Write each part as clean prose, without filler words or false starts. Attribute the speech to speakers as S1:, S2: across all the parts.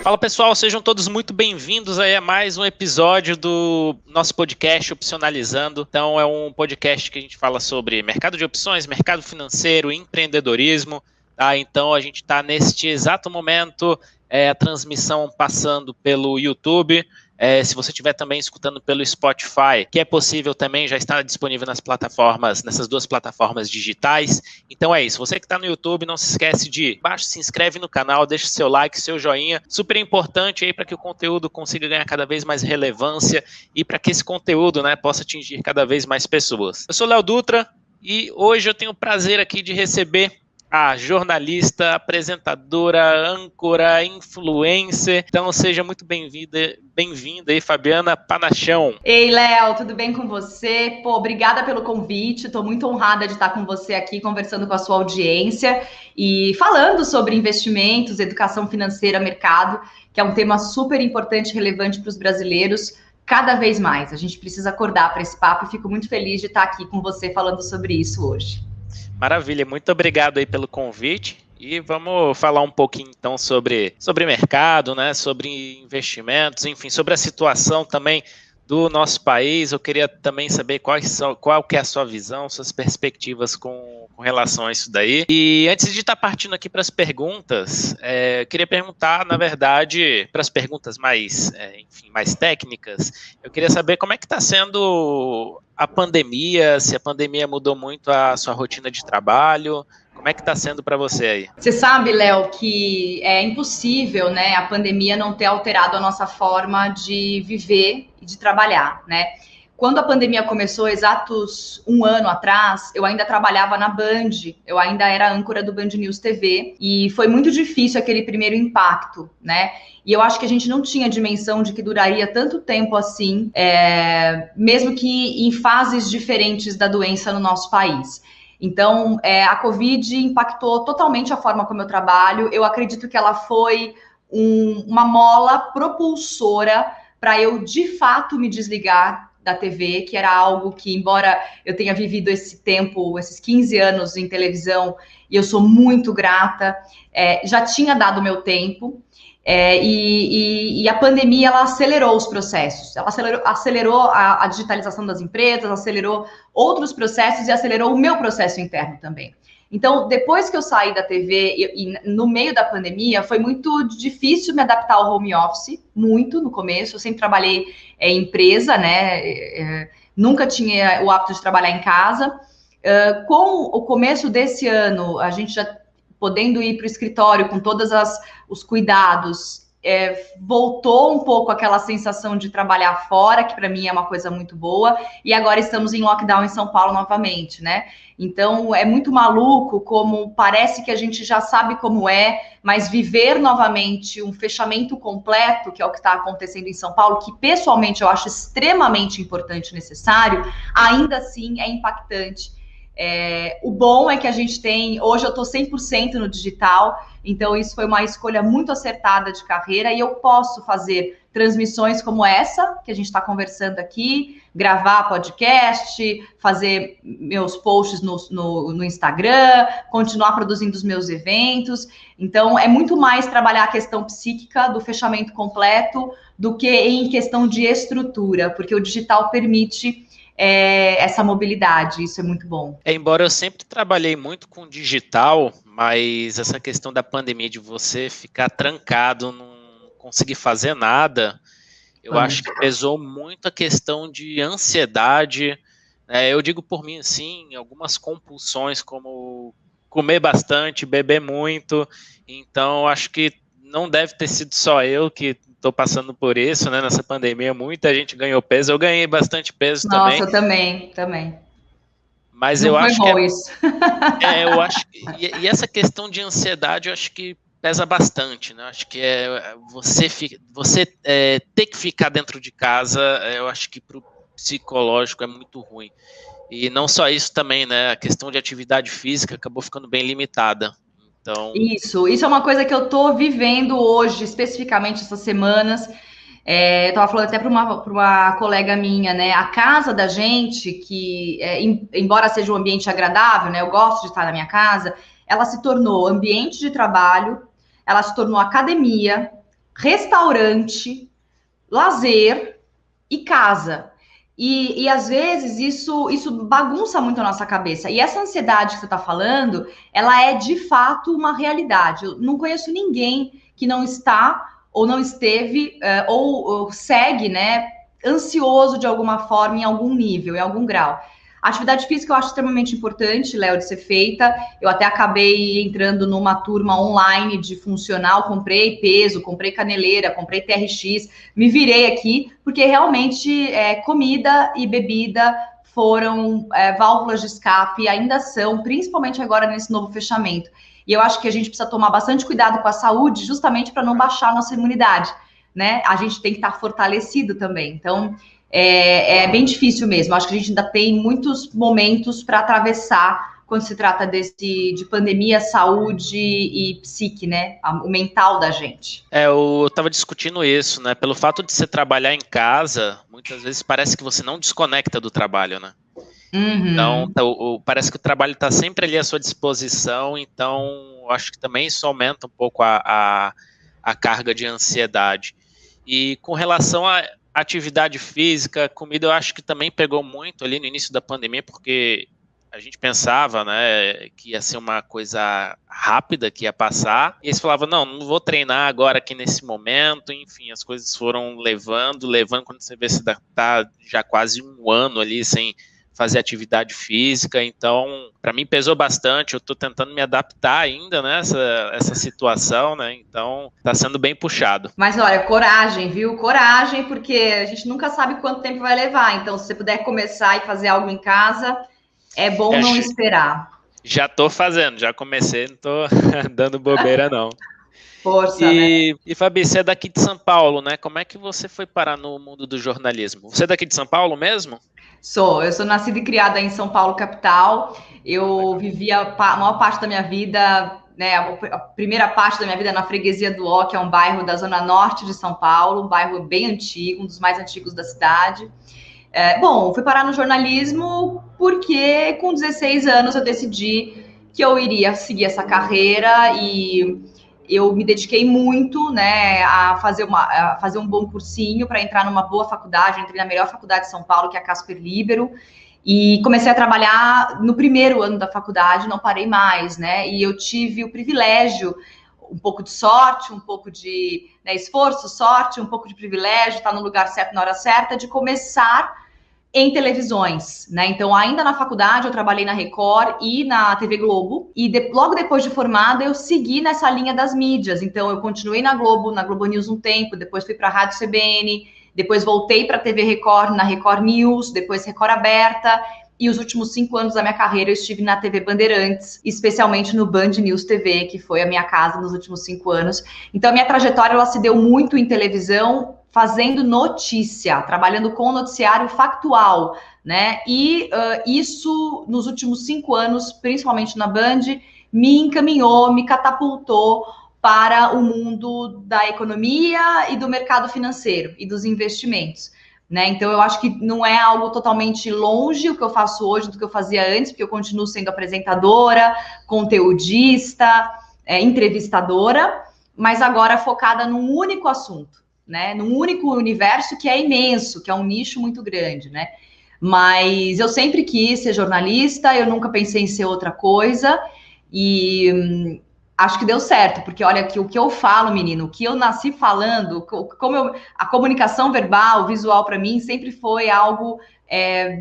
S1: Fala pessoal, sejam todos muito bem-vindos aí a mais um episódio do nosso podcast Opcionalizando. Então é um podcast que a gente fala sobre mercado de opções, mercado financeiro, empreendedorismo. Tá? Então a gente está neste exato momento, a transmissão passando pelo YouTube. Se você estiver também escutando pelo Spotify, que é possível também, já está disponível nas plataformas, nessas duas plataformas digitais. Então é isso, você que está no YouTube, não se esquece de baixo, se inscreve no canal, deixa seu like, seu joinha, super importante aí para que o conteúdo consiga ganhar cada vez mais relevância e para que esse conteúdo, né, possa atingir cada vez mais pessoas. Eu sou Léo Dutra e hoje eu tenho o prazer aqui de receber a jornalista, apresentadora, âncora, influencer. Então seja muito bem-vinda aí, Fabiana Panachão.
S2: Ei, Léo, tudo bem com você? Pô, obrigada pelo convite. Estou muito honrada de estar com você aqui, conversando com a sua audiência e falando sobre investimentos, educação financeira, mercado, que é um tema super importante e relevante para os brasileiros. Cada vez mais. A gente precisa acordar para esse papo e fico muito feliz de estar aqui com você falando sobre isso hoje.
S1: Maravilha, muito obrigado aí pelo convite e vamos falar um pouquinho então sobre mercado, né, sobre investimentos, enfim, sobre a situação também do nosso país. Eu queria também saber qual que é a sua visão, suas perspectivas com relação a isso daí. E antes de estar partindo aqui para as perguntas, eu queria perguntar, na verdade, para as perguntas mais técnicas, eu queria saber como é que está sendo a pandemia, se a pandemia mudou muito a sua rotina de trabalho. Como é que está sendo para você aí?
S2: Você sabe, Léo, que é impossível, né, a pandemia não ter alterado a nossa forma de viver e de trabalhar, né? Quando a pandemia começou, exatos um ano atrás, eu ainda trabalhava na Band, eu ainda era âncora do Band News TV, e foi muito difícil aquele primeiro impacto, né? E eu acho que a gente não tinha dimensão de que duraria tanto tempo assim, mesmo que em fases diferentes da doença no nosso país. Então, a Covid impactou totalmente a forma como eu trabalho. Eu acredito que ela foi uma mola propulsora para eu, de fato, me desligar da TV, que era algo que, embora eu tenha vivido esse tempo, esses 15 anos em televisão, e eu sou muito grata, já tinha dado meu tempo. E a pandemia, ela acelerou os processos, ela acelerou a digitalização das empresas, acelerou outros processos e acelerou o meu processo interno também. Então, depois que eu saí da TV e no meio da pandemia, foi muito difícil me adaptar ao home office, muito no começo. Eu sempre trabalhei em empresa, né? Nunca tinha o hábito de trabalhar em casa. Com o começo desse ano, a gente já podendo ir para o escritório com todos os cuidados, voltou um pouco aquela sensação de trabalhar fora, que para mim é uma coisa muito boa, e agora estamos em lockdown em São Paulo novamente, né? Então é muito maluco como parece que a gente já sabe como mas viver novamente um fechamento completo, que é o que está acontecendo em São Paulo, que pessoalmente eu acho extremamente importante e necessário, ainda assim é impactante. O bom é que a gente tem, hoje eu estou 100% no digital, então isso foi uma escolha muito acertada de carreira e eu posso fazer transmissões como essa, que a gente está conversando aqui, gravar podcast, fazer meus posts no Instagram, continuar produzindo os meus eventos. Então é muito mais trabalhar a questão psíquica do fechamento completo do que em questão de estrutura, porque o digital permite essa mobilidade, isso é muito bom.
S1: Embora eu sempre trabalhei muito com digital, mas essa questão da pandemia, de você ficar trancado, não conseguir fazer nada, eu acho que pesou muito a questão de ansiedade. Eu digo por mim, assim, algumas compulsões, como comer bastante, beber muito. Então, acho que não deve ter sido só eu que estou passando por isso, né? Nessa pandemia, muita gente ganhou peso. Eu ganhei bastante peso também.
S2: Nossa, eu também.
S1: Mas
S2: não
S1: eu
S2: foi
S1: acho
S2: bom
S1: que
S2: isso.
S1: eu acho e essa questão de ansiedade, eu acho que pesa bastante, né? Eu acho que você ter que ficar dentro de casa, eu acho que para o psicológico é muito ruim. E não só isso também, né? A questão de atividade física acabou ficando bem limitada. Então,
S2: Isso é uma coisa que eu tô vivendo hoje, especificamente essas semanas. Eu estava falando até para uma colega minha, né? A casa da gente, que embora seja um ambiente agradável, né? Eu gosto de estar na minha casa, ela se tornou ambiente de trabalho, ela se tornou academia, restaurante, lazer e casa. E às vezes isso bagunça muito a nossa cabeça. E essa ansiedade que você está falando, ela é de fato uma realidade. Eu não conheço ninguém que não está ou não esteve ou segue, né, ansioso de alguma forma, em algum nível, em algum grau. A atividade física eu acho extremamente importante, Léo, de ser feita. Eu até acabei entrando numa turma online de funcional, comprei peso, comprei caneleira, comprei TRX, me virei aqui, porque realmente comida e bebida foram válvulas de escape, ainda são, principalmente agora nesse novo fechamento. E eu acho que a gente precisa tomar bastante cuidado com a saúde, justamente para não baixar a nossa imunidade, né? A gente tem que estar fortalecido também. Então, é bem difícil mesmo. Acho que a gente ainda tem muitos momentos para atravessar quando se trata de pandemia, saúde e psique, né? O mental da gente.
S1: Eu estava discutindo isso, né? Pelo fato de você trabalhar em casa, muitas vezes parece que você não desconecta do trabalho, né? Então, parece que o trabalho está sempre ali à sua disposição, então acho que também isso aumenta um pouco a carga de ansiedade. E com relação à atividade física, comida, eu acho que também pegou muito ali no início da pandemia, porque a gente pensava, né, que ia ser uma coisa rápida, que ia passar, e eles falavam, não vou treinar agora aqui nesse momento, enfim, as coisas foram levando, quando você vê se tá já quase um ano ali sem fazer atividade física, então, para mim pesou bastante, eu estou tentando me adaptar ainda, né, essa situação, né, então está sendo bem puxado.
S2: Mas olha, coragem, viu? Coragem, porque a gente nunca sabe quanto tempo vai levar, então se você puder começar e fazer algo em casa, é bom não esperar.
S1: Já estou fazendo, já comecei, não estou dando bobeira não.
S2: Força, né?
S1: E Fabi, você é daqui de São Paulo, né? Como é que você foi parar no mundo do jornalismo? Você é daqui de São Paulo mesmo?
S2: Eu sou nascida e criada em São Paulo, capital. Eu vivi a maior parte da minha vida, né, a primeira parte da minha vida na Freguesia do Ó, que é um bairro da zona norte de São Paulo, um bairro bem antigo, um dos mais antigos da cidade. Bom, fui parar no jornalismo porque com 16 anos eu decidi que eu iria seguir essa carreira e eu me dediquei muito, né, a fazer um bom cursinho para entrar numa boa faculdade. Entrei na melhor faculdade de São Paulo, que é a Casper Líbero, e comecei a trabalhar no primeiro ano da faculdade, não parei mais, né? E eu tive o privilégio, um pouco de sorte, um pouco de esforço, sorte, um pouco de privilégio, estar no lugar certo na hora certa, de começar em televisões, né? Então, ainda na faculdade, eu trabalhei na Record e na TV Globo. E logo depois de formada, eu segui nessa linha das mídias. Então, eu continuei na Globo News um tempo, depois fui para a Rádio CBN, depois voltei para a TV Record, na Record News, depois Record Aberta. E os últimos 5 anos da minha carreira eu estive na TV Bandeirantes, especialmente no Band News TV, que foi a minha casa nos últimos 5 anos. Então, a minha trajetória ela se deu muito em televisão, fazendo notícia, trabalhando com noticiário factual, né? E isso, nos últimos 5 anos, principalmente na Band, me encaminhou, me catapultou para o mundo da economia e do mercado financeiro e dos investimentos. Né? Então, eu acho que não é algo totalmente longe o que eu faço hoje do que eu fazia antes, porque eu continuo sendo apresentadora, conteudista, entrevistadora, mas agora focada num único assunto, né? Num único universo que é imenso, que é um nicho muito grande, né? Mas eu sempre quis ser jornalista, eu nunca pensei em ser outra coisa, e acho que deu certo, porque olha que o que eu falo, menino, o que eu nasci falando, a comunicação verbal, visual para mim sempre foi algo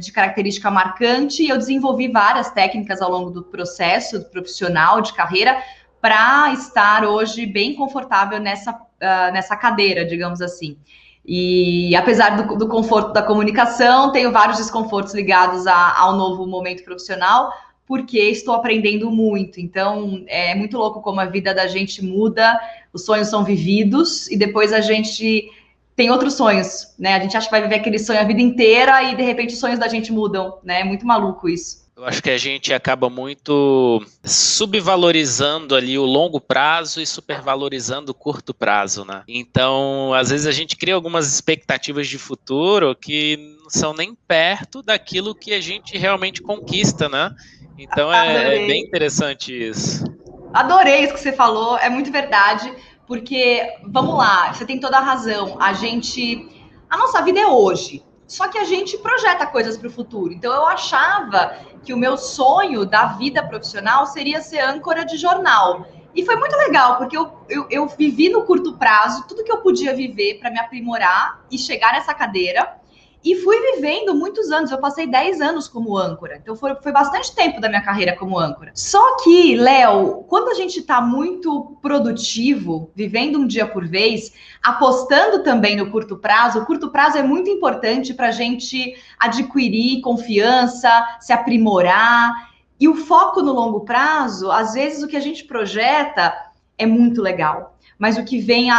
S2: de característica marcante, e eu desenvolvi várias técnicas ao longo do processo profissional de carreira para estar hoje bem confortável nessa cadeira, digamos assim. E apesar do conforto da comunicação, tenho vários desconfortos ligados ao novo momento profissional, porque estou aprendendo muito. Então, é muito louco como a vida da gente muda, os sonhos são vividos, e depois a gente tem outros sonhos, né? A gente acha que vai viver aquele sonho a vida inteira, e de repente os sonhos da gente mudam, né? É muito maluco isso.
S1: Eu acho que a gente acaba muito subvalorizando ali o longo prazo e supervalorizando o curto prazo, né? Então, às vezes a gente cria algumas expectativas de futuro que não são nem perto daquilo que a gente realmente conquista, né? Então é bem interessante isso.
S2: Adorei isso que você falou, é muito verdade, porque, vamos lá, você tem toda a razão, a nossa vida é hoje, só que a gente projeta coisas para o futuro. Então, eu achava que o meu sonho da vida profissional seria ser âncora de jornal. E foi muito legal, porque eu vivi no curto prazo tudo que eu podia viver para me aprimorar e chegar nessa cadeira. E fui vivendo muitos anos, eu passei 10 anos como âncora, então foi bastante tempo da minha carreira como âncora. Só que, Léo, quando a gente está muito produtivo, vivendo um dia por vez, apostando também no curto prazo, o curto prazo é muito importante para a gente adquirir confiança, se aprimorar, e o foco no longo prazo, às vezes o que a gente projeta é muito legal. Mas o que vem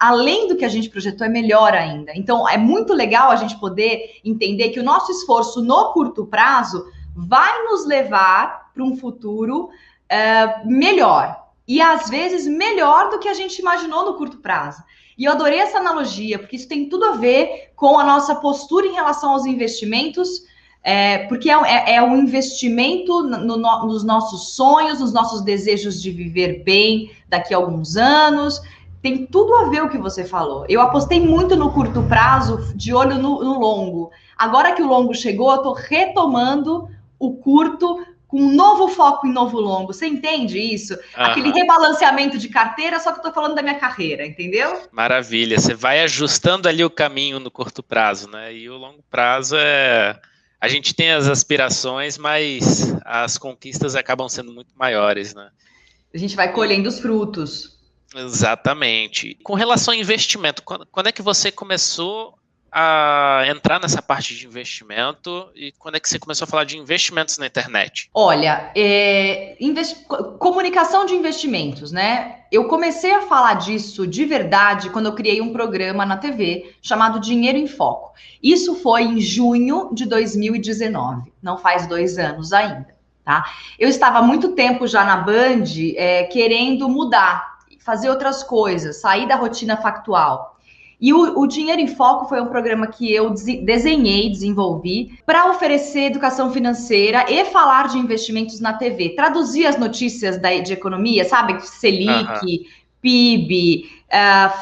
S2: além do que a gente projetou é melhor ainda. Então, é muito legal a gente poder entender que o nosso esforço no curto prazo vai nos levar para um futuro melhor. E, às vezes, melhor do que a gente imaginou no curto prazo. E eu adorei essa analogia, porque isso tem tudo a ver com a nossa postura em relação aos investimentos, porque é um investimento nos nossos sonhos, nos nossos desejos de viver bem daqui a alguns anos. Tem tudo a ver o que você falou. Eu apostei muito no curto prazo, de olho no longo. Agora que o longo chegou, eu estou retomando o curto com um novo foco em novo longo. Você entende isso? Aquele rebalanceamento de carteira, só que eu estou falando da minha carreira, entendeu?
S1: Maravilha. Você vai ajustando ali o caminho no curto prazo, né? E o longo prazo é... A gente tem as aspirações, mas as conquistas acabam sendo muito maiores, né?
S2: A gente vai colhendo os frutos.
S1: Exatamente. Com relação ao investimento, quando é que você começou a entrar nessa parte de investimento e quando é que você começou a falar de investimentos na internet?
S2: Olha, comunicação de investimentos, né? Eu comecei a falar disso de verdade quando eu criei um programa na TV chamado Dinheiro em Foco. Isso foi em junho de 2019, não faz 2 anos ainda, tá? Eu estava há muito tempo já na Band querendo mudar, fazer outras coisas, sair da rotina factual. E o Dinheiro em Foco foi um programa que eu desenhei, desenvolvi, para oferecer educação financeira e falar de investimentos na TV. Traduzir as notícias de economia, sabe? Selic, PIB,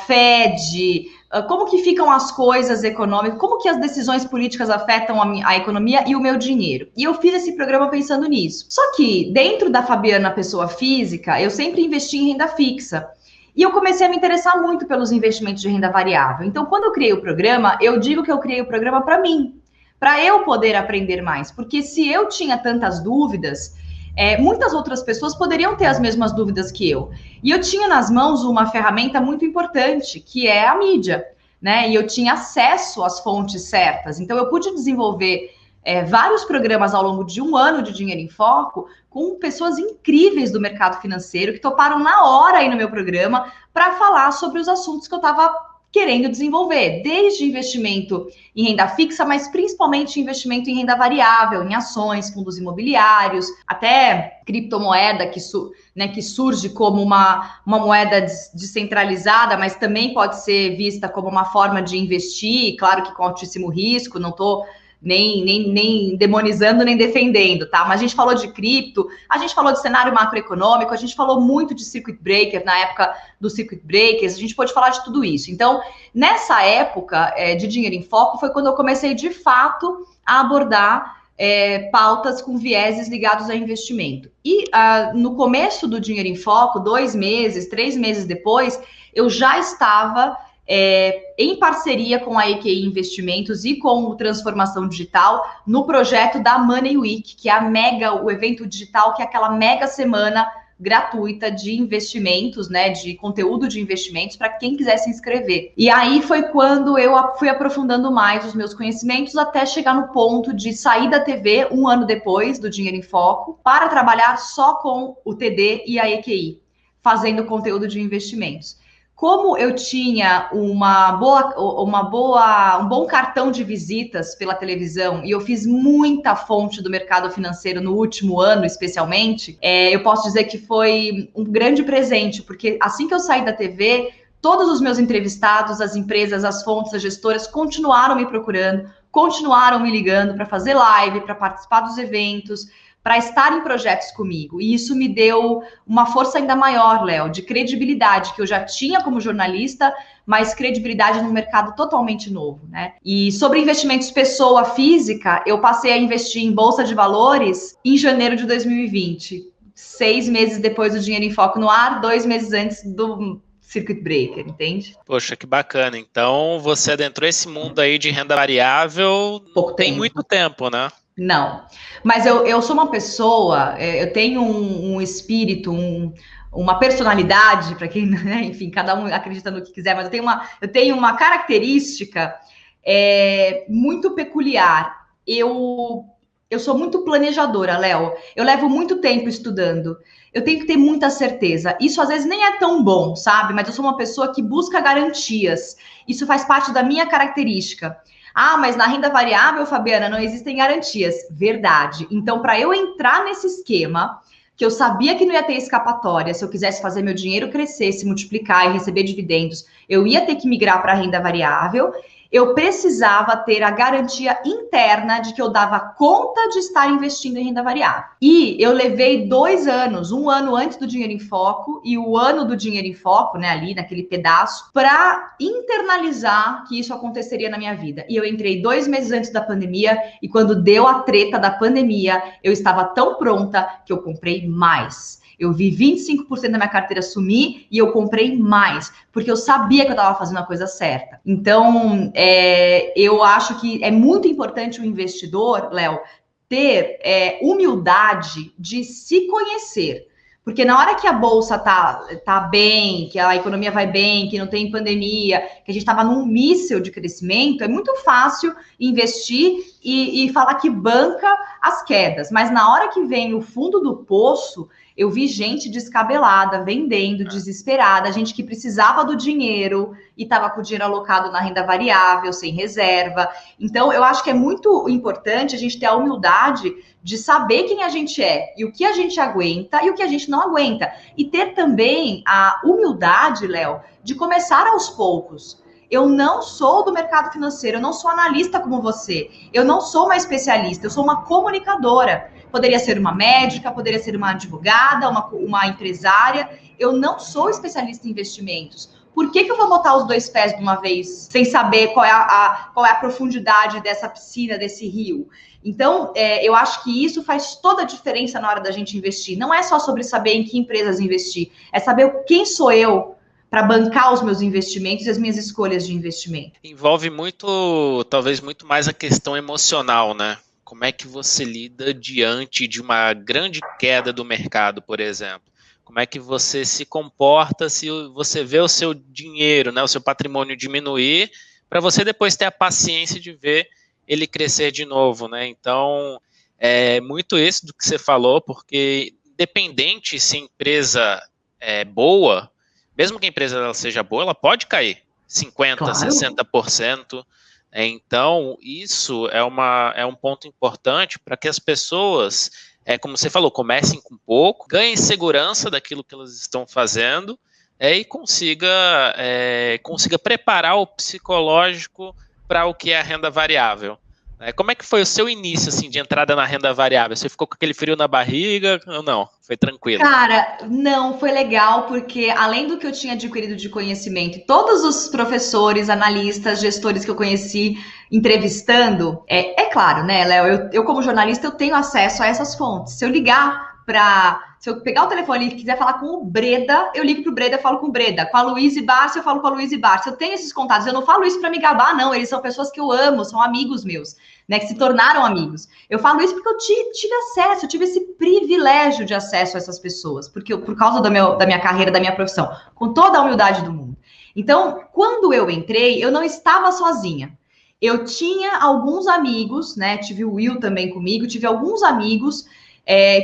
S2: Fed, como que ficam as coisas econômicas, como que as decisões políticas afetam a economia e o meu dinheiro. E eu fiz esse programa pensando nisso. Só que, dentro da Fabiana Pessoa Física, eu sempre investi em renda fixa. E eu comecei a me interessar muito pelos investimentos de renda variável. Então, quando eu criei o programa, eu digo que eu criei o programa para mim, para eu poder aprender mais. Porque se eu tinha tantas dúvidas, muitas outras pessoas poderiam ter as mesmas dúvidas que eu. E eu tinha nas mãos uma ferramenta muito importante, que é a mídia, né? E eu tinha acesso às fontes certas. Então, eu pude desenvolver vários programas ao longo de 1 ano de Dinheiro em Foco com pessoas incríveis do mercado financeiro que toparam na hora aí no meu programa para falar sobre os assuntos que eu estava querendo desenvolver, desde investimento em renda fixa, mas principalmente investimento em renda variável, em ações, fundos imobiliários, até criptomoeda que surge como uma moeda descentralizada, mas também pode ser vista como uma forma de investir, claro que com altíssimo risco, não estou nem demonizando, nem defendendo, tá? Mas a gente falou de cripto, a gente falou de cenário macroeconômico, a gente falou muito de circuit breaker, na época dos circuit breakers, a gente pôde falar de tudo isso. Então, nessa época de Dinheiro em Foco, foi quando eu comecei, de fato, a abordar pautas com vieses ligados a investimento. E no começo do Dinheiro em Foco, 2 meses, 3 meses depois, eu já estava em parceria com a EQI Investimentos e com o Transformação Digital, no projeto da Money Week, que é o evento digital, que é aquela mega semana gratuita de investimentos, né, de conteúdo de investimentos para quem quiser se inscrever. E aí foi quando eu fui aprofundando mais os meus conhecimentos até chegar no ponto de sair da TV 1 ano depois do Dinheiro em Foco para trabalhar só com o TD e a EQI, fazendo conteúdo de investimentos. Como eu tinha um bom cartão de visitas pela televisão e eu fiz muita fonte do mercado financeiro no último ano, especialmente, eu posso dizer que foi um grande presente, porque assim que eu saí da TV, todos os meus entrevistados, as empresas, as fontes, as gestoras continuaram me procurando, continuaram me ligando para fazer live, para participar dos eventos, para estar em projetos comigo. E isso me deu uma força ainda maior, Léo, de credibilidade que eu já tinha como jornalista, mas credibilidade num mercado totalmente novo, né? E sobre investimentos pessoa física, eu passei a investir em bolsa de valores em janeiro de 2020. 6 meses depois do Dinheiro em Foco no ar, 2 meses antes do Circuit Breaker, entende?
S1: Poxa, que bacana. Então, você adentrou esse mundo aí de renda variável tem muito tempo, né?
S2: Não, mas eu sou uma pessoa, eu tenho um espírito, uma personalidade, para quem, né, enfim, cada um acredita no que quiser, mas eu tenho uma característica muito peculiar. Eu sou muito planejadora, Léo. Eu levo muito tempo estudando. Eu tenho que ter muita certeza. Isso às vezes nem é tão bom, sabe? Mas eu sou uma pessoa que busca garantias. Isso faz parte da minha característica. Ah, mas na renda variável, Fabiana, não existem garantias. Verdade. Então, para eu entrar nesse esquema, que eu sabia que não ia ter escapatória, se eu quisesse fazer meu dinheiro crescer, se multiplicar e receber dividendos, eu ia ter que migrar para a renda variável. Eu precisava ter a garantia interna de que eu dava conta de estar investindo em renda variável. E eu levei 2 anos, 1 ano antes do Dinheiro em Foco e o ano do Dinheiro em Foco, né, ali naquele pedaço, para internalizar que isso aconteceria na minha vida. E eu entrei 2 meses antes da pandemia e quando deu a treta da pandemia, eu estava tão pronta que eu comprei mais. Eu vi 25% da minha carteira sumir e eu comprei mais, porque eu sabia que eu estava fazendo a coisa certa. Então, eu acho que é muito importante o investidor, Léo, ter humildade de se conhecer. Porque na hora que a bolsa tá bem, que a economia vai bem, que não tem pandemia, que a gente estava num míssil de crescimento, é muito fácil investir e falar que banca as quedas. Mas na hora que vem o fundo do poço, eu vi gente descabelada, vendendo, desesperada, gente que precisava do dinheiro e estava com o dinheiro alocado na renda variável, sem reserva. Então, eu acho que é muito importante a gente ter a humildade de saber quem a gente é e o que a gente aguenta e o que a gente não aguenta. E ter também a humildade, Léo, de começar aos poucos. Eu não sou do mercado financeiro, eu não sou analista como você, eu não sou uma especialista, eu sou uma comunicadora. Poderia ser uma médica, poderia ser uma advogada, uma empresária. Eu não sou especialista em investimentos. Por que eu vou botar os 2 pés de uma vez, sem saber qual é a profundidade dessa piscina, desse rio? Então, eu acho que isso faz toda a diferença na hora da gente investir. Não é só sobre saber em que empresas investir, é saber quem sou eu para bancar os meus investimentos e as minhas escolhas de investimento.
S1: Envolve muito, talvez muito mais a questão emocional, né? Como é que você lida diante de uma grande queda do mercado, por exemplo? Como é que você se comporta se você vê o seu dinheiro, né, o seu patrimônio diminuir, para você depois ter a paciência de ver ele crescer de novo, né? Então, é muito isso do que você falou, porque independente se a empresa é boa, mesmo que a empresa ela seja boa, ela pode cair 50%, claro. 60%. Então, isso é um ponto importante para que as pessoas, como você falou, comecem com pouco, ganhem segurança daquilo que elas estão fazendo e consiga preparar o psicológico para o que é a renda variável. Como é que foi o seu início assim, de entrada na renda variável? Você ficou com aquele frio na barriga ou não? Foi tranquilo?
S2: Cara, não, foi legal, porque além do que eu tinha adquirido de conhecimento, todos os professores, analistas, gestores que eu conheci entrevistando, é claro, né, Léo, eu como jornalista, eu tenho acesso a essas fontes. Se eu pegar o telefone e quiser falar com o Breda, eu ligo pro Breda e falo com o Breda. Com a Luíse Barça, eu falo com a Luíse Barça. Eu tenho esses contatos. Eu não falo isso para me gabar, não. Eles são pessoas que eu amo, são amigos meus, né? Que se tornaram amigos. Eu falo isso porque eu tive acesso, eu tive esse privilégio de acesso a essas pessoas, porque por causa da minha carreira, da minha profissão, com toda a humildade do mundo. Então, quando eu entrei, eu não estava sozinha. Eu tinha alguns amigos, né? Tive o Will também comigo, tive alguns amigos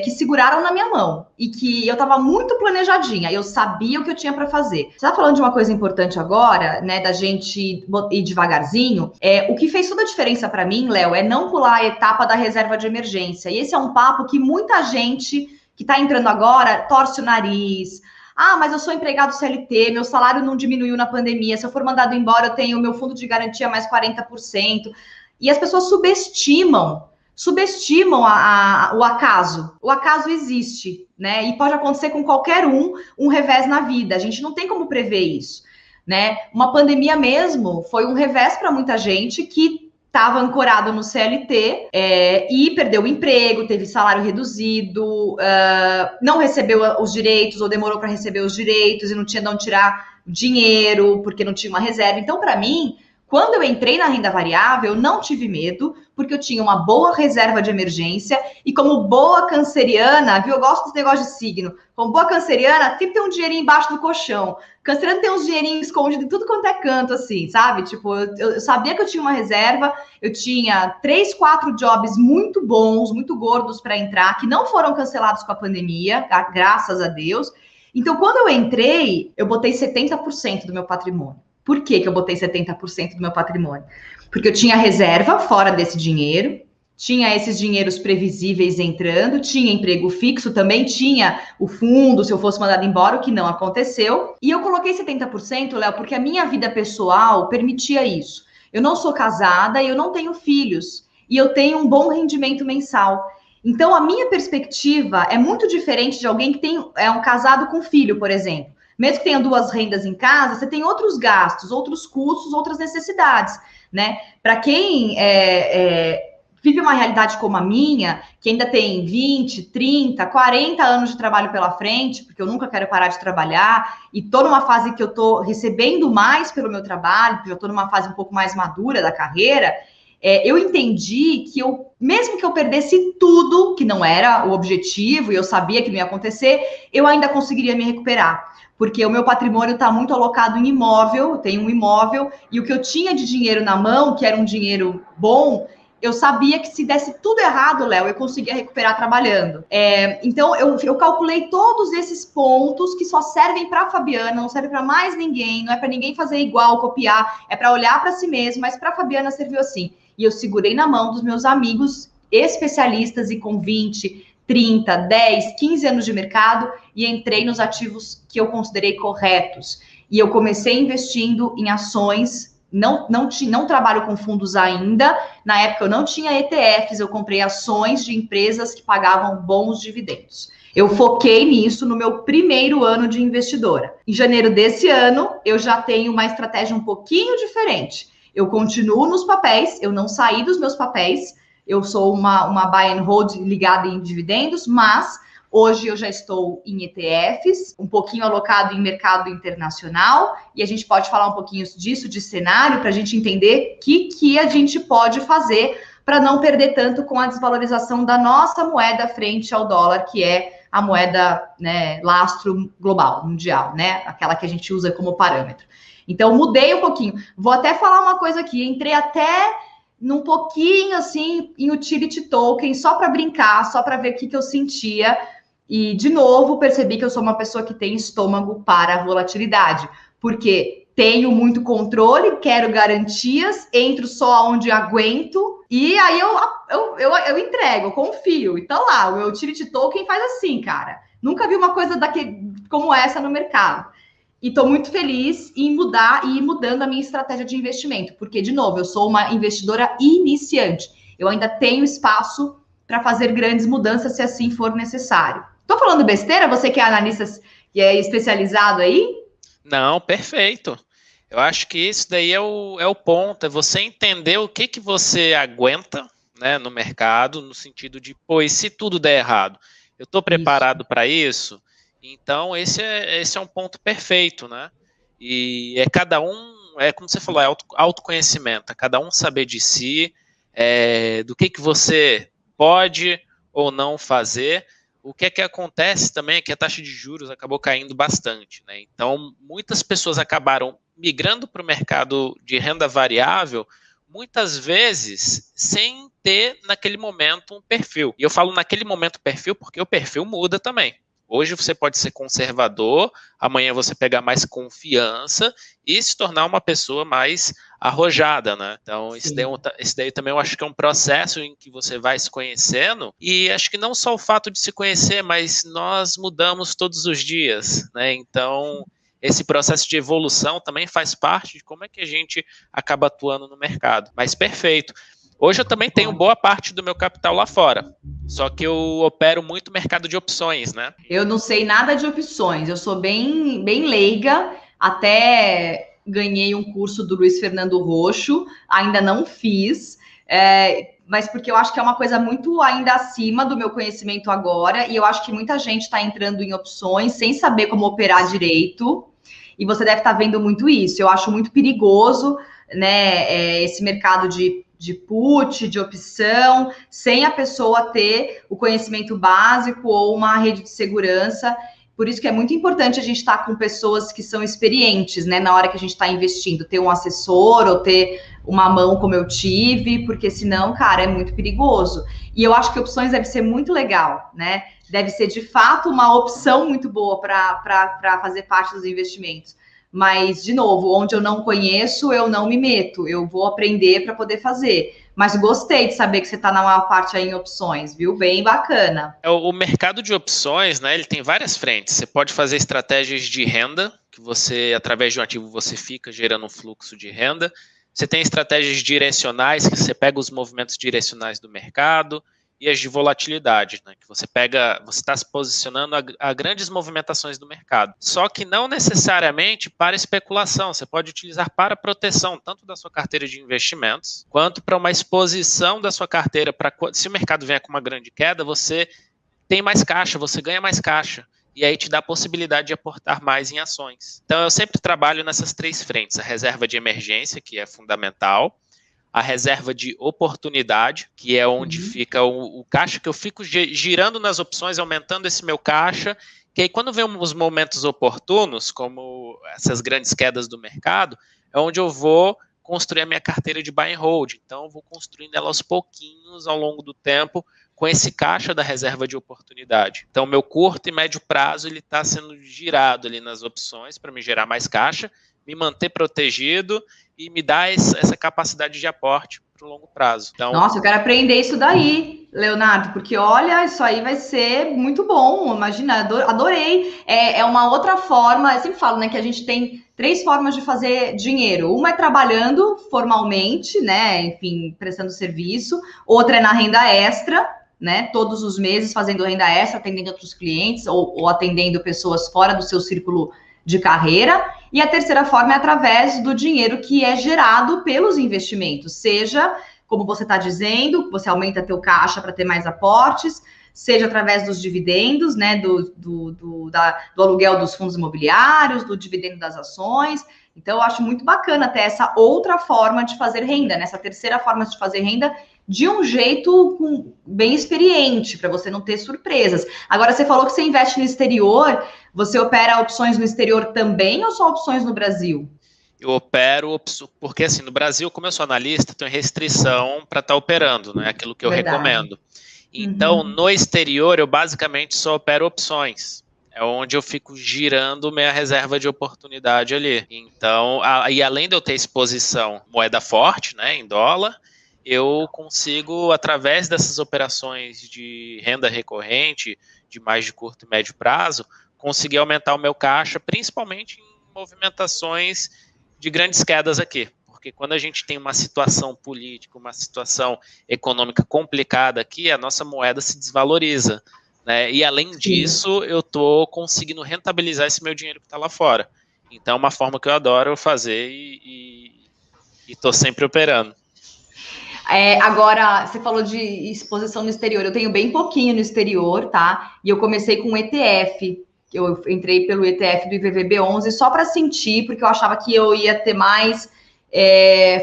S2: que seguraram na minha mão e que eu estava muito planejadinha, eu sabia o que eu tinha para fazer. Você está falando de uma coisa importante agora, né, da gente ir devagarzinho. O que fez toda a diferença para mim, Léo, é não pular a etapa da reserva de emergência. E esse é um papo que muita gente que está entrando agora torce o nariz. Ah, mas eu sou empregado CLT, meu salário não diminuiu na pandemia, se eu for mandado embora eu tenho o meu fundo de garantia mais 40%. E as pessoas subestimam subestimam o acaso. O acaso existe, né? E pode acontecer com qualquer um revés na vida. A gente não tem como prever isso, né? Uma pandemia mesmo foi um revés para muita gente que estava ancorado no CLT e perdeu o emprego, teve salário reduzido, não recebeu os direitos ou demorou para receber os direitos e não tinha de onde tirar dinheiro porque não tinha uma reserva. Então, para mim, quando eu entrei na renda variável, eu não tive medo, porque eu tinha uma boa reserva de emergência e como boa canceriana, viu? Eu gosto desse negócio de signo. Como boa canceriana, sempre tem um dinheirinho embaixo do colchão. Canceriano tem uns dinheirinhos escondidos em tudo quanto é canto, assim, sabe? Tipo, eu sabia que eu tinha uma reserva, eu tinha 3, 4 jobs muito bons, muito gordos para entrar, que não foram cancelados com a pandemia, graças a Deus. Então, quando eu entrei, eu botei 70% do meu patrimônio. Por que eu botei 70% do meu patrimônio? Porque eu tinha reserva fora desse dinheiro, tinha esses dinheiros previsíveis entrando, tinha emprego fixo, também tinha o fundo, se eu fosse mandado embora, o que não aconteceu. E eu coloquei 70%, Léo, porque a minha vida pessoal permitia isso. Eu não sou casada e eu não tenho filhos. E eu tenho um bom rendimento mensal. Então, a minha perspectiva é muito diferente de alguém que é um casado com filho, por exemplo. Mesmo que tenha 2 rendas em casa, você tem outros gastos, outros custos, outras necessidades, né? Para quem vive uma realidade como a minha, que ainda tem 20, 30, 40 anos de trabalho pela frente, porque eu nunca quero parar de trabalhar, e tô numa fase que eu tô recebendo mais pelo meu trabalho, porque eu tô numa fase um pouco mais madura da carreira, eu entendi que mesmo que eu perdesse tudo, que não era o objetivo, e eu sabia que não ia acontecer, eu ainda conseguiria me recuperar. Porque o meu patrimônio está muito alocado em imóvel, eu tenho um imóvel, e o que eu tinha de dinheiro na mão, que era um dinheiro bom, eu sabia que se desse tudo errado, Léo, eu conseguia recuperar trabalhando. Então, eu calculei todos esses pontos que só servem para a Fabiana, não serve para mais ninguém, não é para ninguém fazer igual, copiar, é para olhar para si mesmo, mas para a Fabiana serviu assim. E eu segurei na mão dos meus amigos especialistas e com 20, 30, 10, 15 anos de mercado e entrei nos ativos que eu considerei corretos. E eu comecei investindo em ações, não trabalho com fundos ainda, na época eu não tinha ETFs, eu comprei ações de empresas que pagavam bons dividendos. Eu foquei nisso no meu primeiro ano de investidora. Em janeiro desse ano, eu já tenho uma estratégia um pouquinho diferente. Eu continuo nos papéis, eu não saí dos meus papéis, eu sou uma buy and hold ligada em dividendos, mas hoje eu já estou em ETFs, um pouquinho alocado em mercado internacional, e a gente pode falar um pouquinho disso, de cenário, para a gente entender o que a gente pode fazer para não perder tanto com a desvalorização da nossa moeda frente ao dólar, que é a moeda, né, lastro global, mundial, né? Aquela que a gente usa como parâmetro. Então, mudei um pouquinho. Vou até falar uma coisa aqui, entrei até num pouquinho, assim, em utility token, só para brincar, só para ver o que eu sentia. E, de novo, percebi que eu sou uma pessoa que tem estômago para volatilidade, porque tenho muito controle, quero garantias, entro só onde aguento, e aí eu entrego, eu confio. Então, lá, o meu utility token faz assim, cara. Nunca vi uma coisa como essa no mercado. E estou muito feliz em mudar e ir mudando a minha estratégia de investimento, porque, de novo, eu sou uma investidora iniciante. Eu ainda tenho espaço para fazer grandes mudanças se assim for necessário. Estou falando besteira? Você que é analista e é especializado aí?
S1: Não, perfeito. Eu acho que isso daí é o ponto, é você entender o que você aguenta, né, no mercado, no sentido de, e se tudo der errado? Eu estou preparado para isso? Então, esse é um ponto perfeito, né? E cada um, como você falou, é autoconhecimento, é cada um saber de si, do que você pode ou não fazer. O que acontece também é que a taxa de juros acabou caindo bastante, né? Então, muitas pessoas acabaram migrando para o mercado de renda variável, muitas vezes sem ter, naquele momento, um perfil. E eu falo naquele momento perfil porque o perfil muda também. Hoje você pode ser conservador, amanhã você pegar mais confiança e se tornar uma pessoa mais arrojada, né? Então, isso daí também eu acho que é um processo em que você vai se conhecendo, e acho que não só o fato de se conhecer, mas nós mudamos todos os dias, né? Então, esse processo de evolução também faz parte de como é que a gente acaba atuando no mercado. Mas perfeito. Hoje eu também tenho boa parte do meu capital lá fora, só que eu opero muito mercado de opções, né?
S2: Eu não sei nada de opções, eu sou bem leiga, até ganhei um curso do Luiz Fernando Roxo, ainda não fiz, mas porque eu acho que é uma coisa muito ainda acima do meu conhecimento agora, e eu acho que muita gente está entrando em opções sem saber como operar direito, e você deve estar vendo muito isso. Eu acho muito perigoso, né, esse mercado de put, de opção, sem a pessoa ter o conhecimento básico ou uma rede de segurança. Por isso que é muito importante a gente estar com pessoas que são experientes, né, na hora que a gente está investindo, ter um assessor ou ter uma mão como eu tive, porque senão, cara, é muito perigoso. E eu acho que opções deve ser muito legal, né? Deve ser de fato uma opção muito boa para fazer parte dos investimentos. Mas, de novo, onde eu não conheço, eu não me meto. Eu vou aprender para poder fazer. Mas gostei de saber que você está na maior parte aí em opções, viu? Bem bacana.
S1: O mercado de opções, né, ele tem várias frentes. Você pode fazer estratégias de renda, que você, através de um ativo, você fica gerando um fluxo de renda. Você tem estratégias direcionais, que você pega os movimentos direcionais do mercado, e as de volatilidade, né, que você está se posicionando a grandes movimentações do mercado. Só que não necessariamente para especulação, você pode utilizar para proteção, tanto da sua carteira de investimentos, quanto para uma exposição da sua carteira, para se o mercado vier com uma grande queda, você tem mais caixa, você ganha mais caixa, e aí te dá a possibilidade de aportar mais em ações. Então eu sempre trabalho nessas três frentes, a reserva de emergência, que é fundamental, a reserva de oportunidade, que é onde fica o caixa, que eu fico girando nas opções, aumentando esse meu caixa, que aí quando vem os momentos oportunos, como essas grandes quedas do mercado, é onde eu vou construir a minha carteira de buy and hold. Então, eu vou construindo ela aos pouquinhos, ao longo do tempo, com esse caixa da reserva de oportunidade. Então, meu curto e médio prazo, ele está sendo girado ali nas opções para me gerar mais caixa, me manter protegido e me dar essa capacidade de aporte para o longo prazo. Então,
S2: nossa, eu quero aprender isso daí, Leonardo, porque olha, isso aí vai ser muito bom. Imagina, adorei. É uma outra forma, eu sempre falo, né, que a gente tem 3 formas de fazer dinheiro. Uma é trabalhando formalmente, né, enfim, prestando serviço. Outra é na renda extra, né, todos os meses fazendo renda extra, atendendo outros clientes ou atendendo pessoas fora do seu círculo de carreira. E a terceira forma é através do dinheiro que é gerado pelos investimentos, seja, como você está dizendo, você aumenta teu caixa para ter mais aportes, seja através dos dividendos, né, do aluguel dos fundos imobiliários, do dividendo das ações. Então, eu acho muito bacana ter essa outra forma de fazer renda, né, essa terceira forma de fazer renda, de um jeito bem experiente, para você não ter surpresas. Agora, você falou que você investe no exterior, você opera opções no exterior também ou só opções no Brasil?
S1: Eu opero, porque assim, no Brasil, como eu sou analista, tenho restrição para estar operando, né? Aquilo que eu recomendo. Então, no exterior, eu basicamente só opero opções. É onde eu fico girando minha reserva de oportunidade ali. Então, e além de eu ter exposição moeda forte, né, em dólar, eu consigo, através dessas operações de renda recorrente, de mais de curto e médio prazo, conseguir aumentar o meu caixa, principalmente em movimentações de grandes quedas aqui. Porque quando a gente tem uma situação política, uma situação econômica complicada aqui, a nossa moeda se desvaloriza, né? E além disso, eu estou conseguindo rentabilizar esse meu dinheiro que está lá fora. Então, é uma forma que eu adoro fazer e estou sempre operando.
S2: Agora, você falou de exposição no exterior. Eu tenho bem pouquinho no exterior, tá? E eu comecei com um ETF. Eu entrei pelo ETF do IVVB11 só para sentir, porque eu achava que eu ia ter mais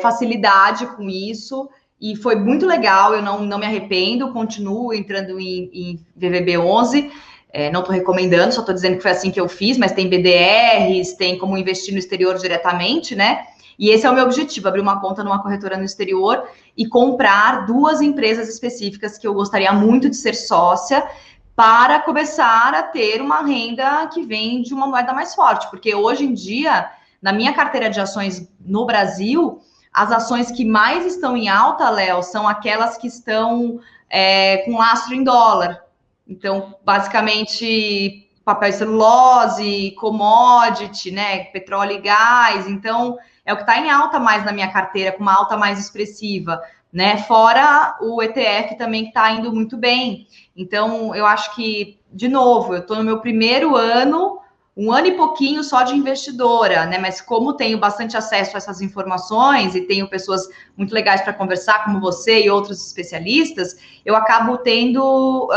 S2: facilidade com isso. E foi muito legal, eu não me arrependo, continuo entrando em IVVB11. Não estou recomendando, só estou dizendo que foi assim que eu fiz, mas tem BDRs, tem como investir no exterior diretamente, né? E esse é o meu objetivo, abrir uma conta numa corretora no exterior e comprar 2 empresas específicas que eu gostaria muito de ser sócia para começar a ter uma renda que vem de uma moeda mais forte. Porque hoje em dia, na minha carteira de ações no Brasil, as ações que mais estão em alta, Léo, são aquelas que estão com lastro em dólar. Então, basicamente, papel e celulose, commodity, né, petróleo e gás. Então, é o que está em alta mais na minha carteira, com uma alta mais expressiva. né? Fora o ETF também que está indo muito bem. Então, eu acho que, de novo, eu estou no meu primeiro ano, um ano e pouquinho só de investidora, né? Mas como tenho bastante acesso a essas informações e tenho pessoas muito legais para conversar, como você e outros especialistas, eu acabo tendo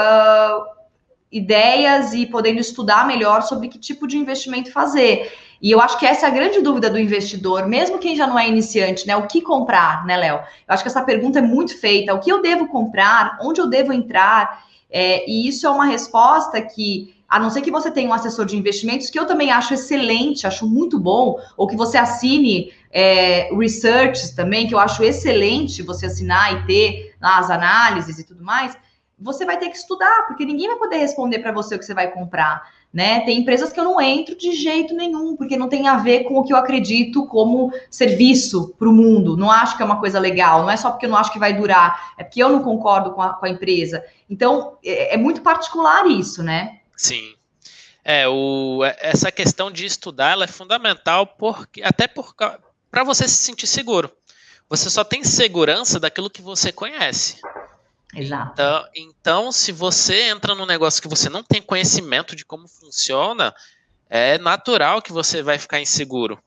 S2: ideias e podendo estudar melhor sobre que tipo de investimento fazer. E eu acho que essa é a grande dúvida do investidor, mesmo quem já não é iniciante, né? O que comprar, né, Léo? Eu acho que essa pergunta é muito feita. O que eu devo comprar? Onde eu devo entrar? E isso é uma resposta que, a não ser que você tenha um assessor de investimentos, que eu também acho excelente, acho muito bom, ou que você assine research também, que eu acho excelente você assinar e ter lá as análises e tudo mais, você vai ter que estudar, porque ninguém vai poder responder para você o que você vai comprar, né? Tem empresas que eu não entro de jeito nenhum, porque não tem a ver com o que eu acredito como serviço para o mundo. Não acho que é uma coisa legal, não é só porque eu não acho que vai durar, é porque eu não concordo com a empresa. Então, é muito particular isso, né?
S1: Sim. Essa questão de estudar ela é fundamental para você se sentir seguro. Você só tem segurança daquilo que você conhece.
S2: Exato.
S1: Então, se você entra num negócio que você não tem conhecimento de como funciona, é natural que você vai ficar inseguro.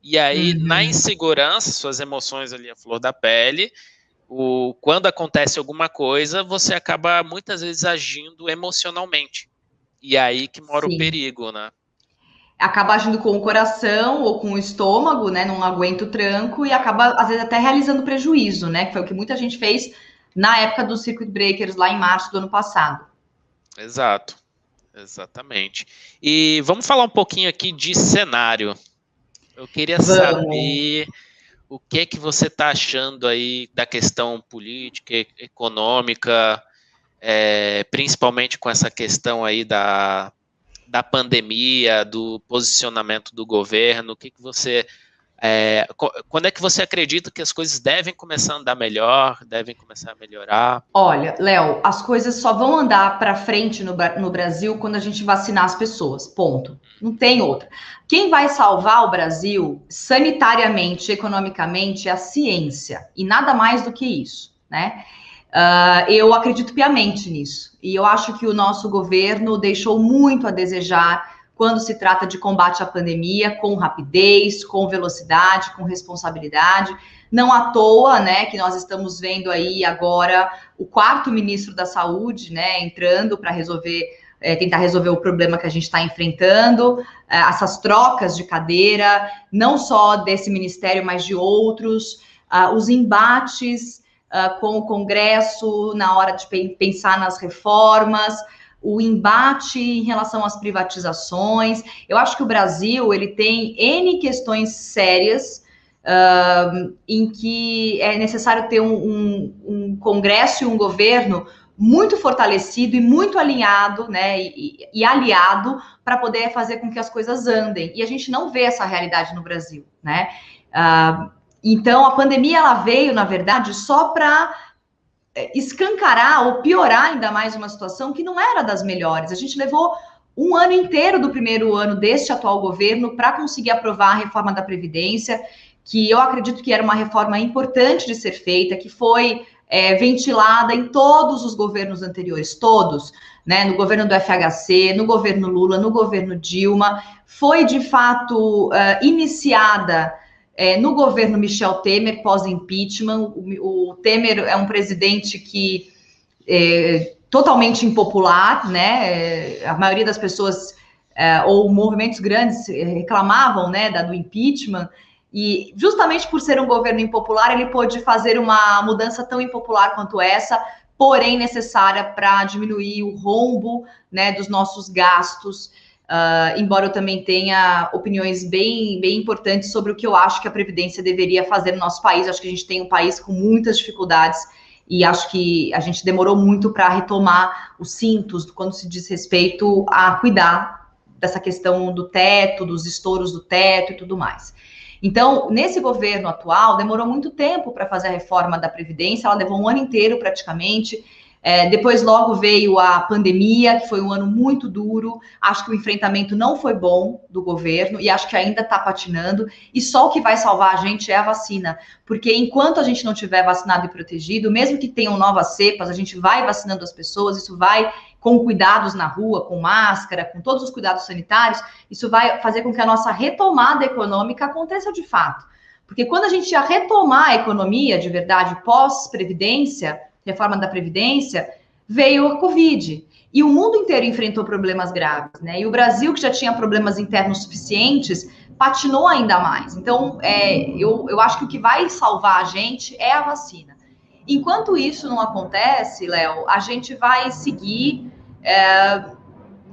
S1: E aí, na insegurança, suas emoções ali à flor da pele, quando acontece alguma coisa, você acaba muitas vezes agindo emocionalmente. E aí que mora o perigo, né?
S2: Acaba agindo com o coração ou com o estômago, né? Não aguenta o tranco e acaba, às vezes, até realizando prejuízo, né? Que foi o que muita gente fez na época dos circuit breakers, lá em março do ano passado.
S1: Exato, exatamente. E vamos falar um pouquinho aqui de cenário. Eu queria saber o que você está achando aí da questão política, econômica, principalmente com essa questão aí da pandemia, do posicionamento do governo. O que você quando é que você acredita que as coisas devem começar a andar melhor, devem começar a melhorar?
S2: Olha, Léo, as coisas só vão andar para frente no Brasil quando a gente vacinar as pessoas, ponto. Não tem outra. Quem vai salvar o Brasil sanitariamente, economicamente, é a ciência, e nada mais do que isso, né? Eu acredito piamente nisso, e eu acho que o nosso governo deixou muito a desejar quando se trata de combate à pandemia, com rapidez, com velocidade, com responsabilidade. Não à toa, né, que nós estamos vendo aí agora o quarto ministro da Saúde, né, entrando para tentar resolver o problema que a gente está enfrentando, essas trocas de cadeira, não só desse ministério, mas de outros, os embates com o Congresso na hora de pensar nas reformas, o embate em relação às privatizações. Eu acho que o Brasil ele tem N questões sérias em que é necessário ter um Congresso e um governo muito fortalecido e muito alinhado, né, e aliado para poder fazer com que as coisas andem. E a gente não vê essa realidade no Brasil, né? Então, a pandemia ela veio, na verdade, só para escancarar ou piorar ainda mais uma situação que não era das melhores. A gente levou um ano inteiro do primeiro ano deste atual governo para conseguir aprovar a reforma da Previdência, que eu acredito que era uma reforma importante de ser feita, que foi ventilada em todos os governos anteriores, todos, né? No governo do FHC, no governo Lula, no governo Dilma, foi de fato iniciada no governo Michel Temer, pós-impeachment. O Temer é um presidente que é totalmente impopular, né? A maioria das pessoas, ou movimentos grandes, reclamavam, né, do impeachment, e justamente por ser um governo impopular, ele pôde fazer uma mudança tão impopular quanto essa, porém necessária para diminuir o rombo, né, dos nossos gastos. Embora eu também tenha opiniões bem importantes sobre o que eu acho que a Previdência deveria fazer no nosso país. Acho que a gente tem um país com muitas dificuldades e acho que a gente demorou muito para retomar os cintos quando se diz respeito a cuidar dessa questão do teto, dos estouros do teto e tudo mais. Então, nesse governo atual, demorou muito tempo para fazer a reforma da Previdência, ela levou um ano inteiro praticamente. Depois logo veio a pandemia, que foi um ano muito duro. Acho que o enfrentamento não foi bom do governo e acho que ainda está patinando. E só o que vai salvar a gente é a vacina. Porque enquanto a gente não tiver vacinado e protegido, mesmo que tenham novas cepas, a gente vai vacinando as pessoas, isso vai com cuidados na rua, com máscara, com todos os cuidados sanitários, isso vai fazer com que a nossa retomada econômica aconteça de fato. Porque quando a gente ia retomar a economia de verdade pós-previdência, reforma da Previdência, veio a Covid. E o mundo inteiro enfrentou problemas graves, né? E o Brasil, que já tinha problemas internos suficientes, patinou ainda mais. Então, eu acho que o que vai salvar a gente é a vacina. Enquanto isso não acontece, Léo, a gente vai seguir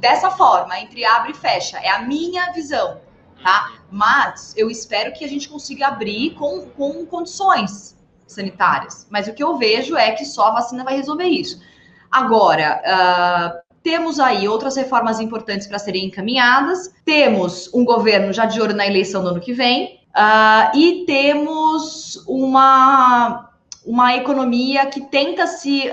S2: dessa forma, entre abre e fecha. É a minha visão, tá? Mas eu espero que a gente consiga abrir com condições sanitárias. Mas o que eu vejo é que só a vacina vai resolver isso. Agora, temos aí outras reformas importantes para serem encaminhadas, temos um governo já de olho na eleição do ano que vem, e temos uma economia que tenta se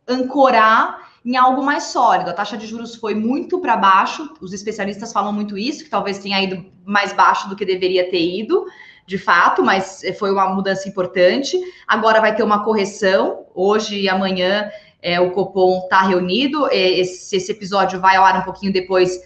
S2: ancorar em algo mais sólido. A taxa de juros foi muito para baixo, os especialistas falam muito isso, que talvez tenha ido mais baixo do que deveria ter ido, de fato, mas foi uma mudança importante. Agora vai ter uma correção, hoje e amanhã o Copom está reunido, esse episódio vai ao ar um pouquinho depois,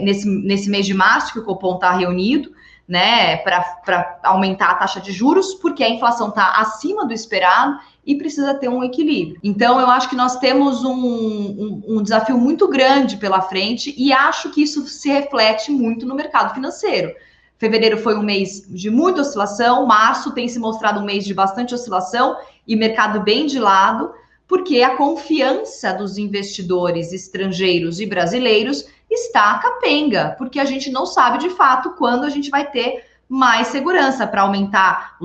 S2: nesse mês de março que o Copom está reunido, né, para aumentar a taxa de juros, porque a inflação está acima do esperado e precisa ter um equilíbrio. Então, eu acho que nós temos um desafio muito grande pela frente e acho que isso se reflete muito no mercado financeiro. Fevereiro foi um mês de muita oscilação, março tem se mostrado um mês de bastante oscilação e mercado bem de lado, porque a confiança dos investidores estrangeiros e brasileiros está capenga, porque a gente não sabe de fato quando a gente vai ter mais segurança para aumentar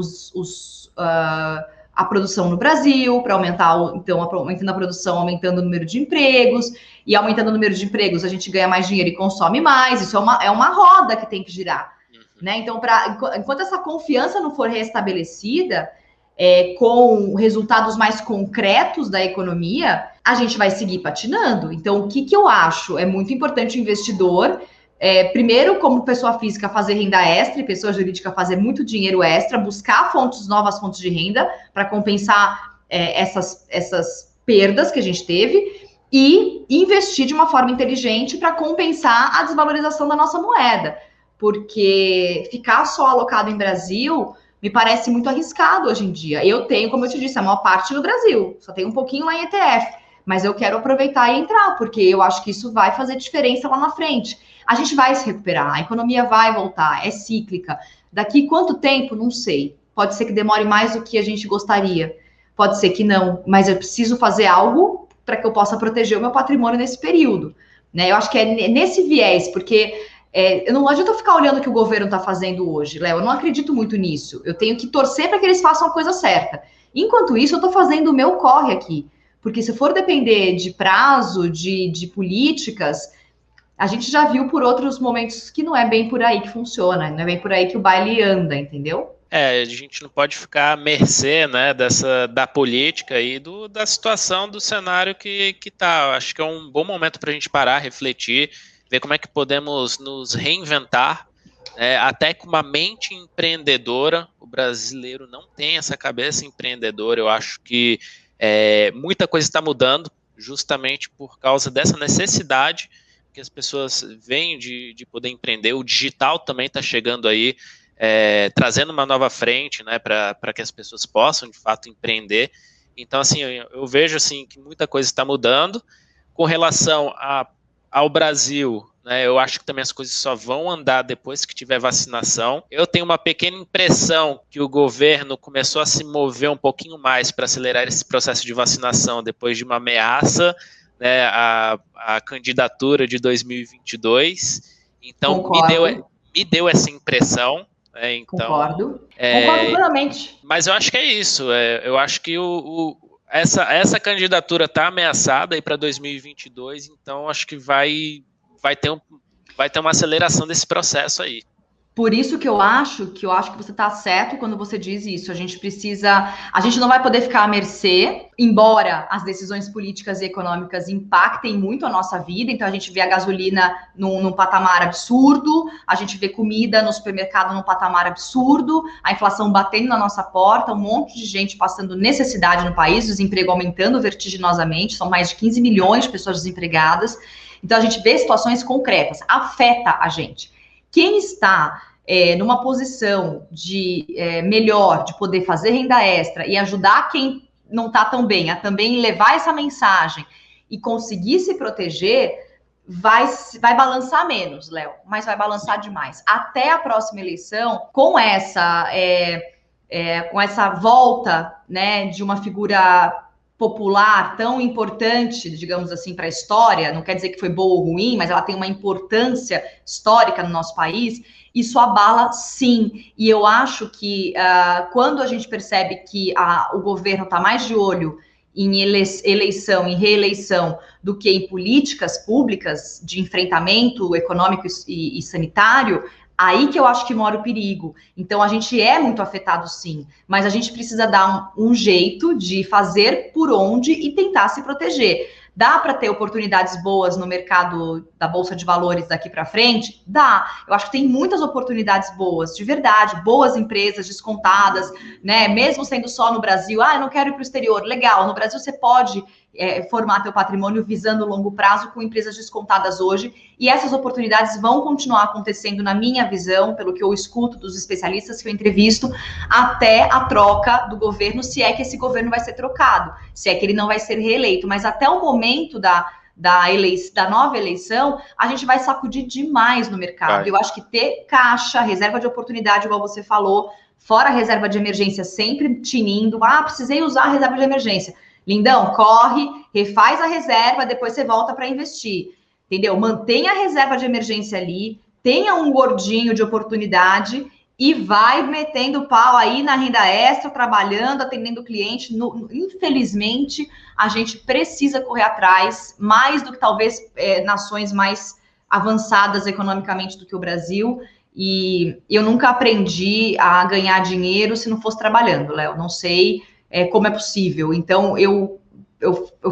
S2: a produção no Brasil, para aumentar, então, aumentando a produção, aumentando o número de empregos, e aumentando o número de empregos a gente ganha mais dinheiro e consome mais, isso é uma roda que tem que girar. Né? Então, enquanto essa confiança não for restabelecida, com resultados mais concretos da economia, a gente vai seguir patinando. Então, o que eu acho? É muito importante o investidor, primeiro, como pessoa física, fazer renda extra, e pessoa jurídica fazer muito dinheiro extra, buscar novas fontes de renda para compensar essas perdas que a gente teve, e investir de uma forma inteligente para compensar a desvalorização da nossa moeda. Porque ficar só alocado em Brasil me parece muito arriscado hoje em dia. Eu tenho, como eu te disse, a maior parte no Brasil, só tem um pouquinho lá em ETF, mas eu quero aproveitar e entrar, porque eu acho que isso vai fazer diferença lá na frente. A gente vai se recuperar, a economia vai voltar, é cíclica. Daqui quanto tempo? Não sei. Pode ser que demore mais do que a gente gostaria, pode ser que não, mas eu preciso fazer algo para que eu possa proteger o meu patrimônio nesse período. Né? Eu acho que é nesse viés, porque não adianta eu ficar olhando o que o governo está fazendo hoje, Léo. Eu não acredito muito nisso. Eu tenho que torcer para que eles façam a coisa certa. Enquanto isso, eu estou fazendo o meu corre aqui. Porque se for depender de prazo, de políticas, a gente já viu por outros momentos que não é bem por aí que funciona, não é bem por aí que o baile anda, entendeu?
S1: A gente não pode ficar à mercê, né, da política e da situação do cenário que tá. Acho que é um bom momento para a gente parar, refletir, ver como é que podemos nos reinventar, até com uma mente empreendedora. O brasileiro não tem essa cabeça empreendedora. Eu acho que muita coisa está mudando justamente por causa dessa necessidade que as pessoas veem de poder empreender. O digital também está chegando aí, trazendo uma nova frente, né, para que as pessoas possam, de fato, empreender. Então, assim, eu vejo assim, que muita coisa está mudando. Com relação ao Brasil, né, eu acho que também as coisas só vão andar depois que tiver vacinação. Eu tenho uma pequena impressão que o governo começou a se mover um pouquinho mais para acelerar esse processo de vacinação depois de uma ameaça, né, a candidatura de 2022. Então, me deu essa impressão. Então,
S2: concordo plenamente.
S1: Mas eu acho que é isso. Eu acho que essa candidatura está ameaçada para 2022, então acho que vai ter uma aceleração desse processo aí.
S2: Por isso que eu acho que você está certo quando você diz isso. A gente não vai poder ficar à mercê, embora as decisões políticas e econômicas impactem muito a nossa vida. Então a gente vê a gasolina num patamar absurdo, a gente vê comida no supermercado num patamar absurdo, a inflação batendo na nossa porta, um monte de gente passando necessidade no país, desemprego aumentando vertiginosamente, são mais de 15 milhões de pessoas desempregadas. Então a gente vê situações concretas, afeta a gente. Quem está numa posição de melhor, de poder fazer renda extra e ajudar quem não está tão bem, a também levar essa mensagem e conseguir se proteger, vai balançar menos, Léo, mas vai balançar demais. Até a próxima eleição, com essa volta, né, de uma figura popular tão importante, digamos assim, para a história, não quer dizer que foi boa ou ruim, mas ela tem uma importância histórica no nosso país, isso abala sim. E eu acho que quando a gente percebe que o governo está mais de olho em eleição, em reeleição, do que em políticas públicas de enfrentamento econômico e sanitário, aí que eu acho que mora o perigo. Então, a gente é muito afetado, sim, mas a gente precisa dar um jeito de fazer por onde e tentar se proteger. Dá para ter oportunidades boas no mercado da Bolsa de Valores daqui para frente? Dá. Eu acho que tem muitas oportunidades boas, de verdade, boas empresas descontadas, né? Mesmo sendo só no Brasil, eu não quero ir para o exterior. Legal, no Brasil você pode formar teu patrimônio visando o longo prazo com empresas descontadas hoje, e essas oportunidades vão continuar acontecendo, na minha visão, pelo que eu escuto dos especialistas que eu entrevisto, até a troca do governo, se é que esse governo vai ser trocado, se é que ele não vai ser reeleito, mas até o momento da nova eleição, a gente vai sacudir demais no mercado. Eu acho que ter caixa, reserva de oportunidade, igual você falou, fora a reserva de emergência sempre tinindo, precisei usar a reserva de emergência. Lindão, corre, refaz a reserva, depois você volta para investir, entendeu? Mantenha a reserva de emergência ali, tenha um gordinho de oportunidade e vai metendo pau aí na renda extra, trabalhando, atendendo o cliente. Infelizmente, a gente precisa correr atrás, mais do que talvez nações mais avançadas economicamente do que o Brasil. E eu nunca aprendi a ganhar dinheiro se não fosse trabalhando, Léo. Não sei como é possível. Então, eu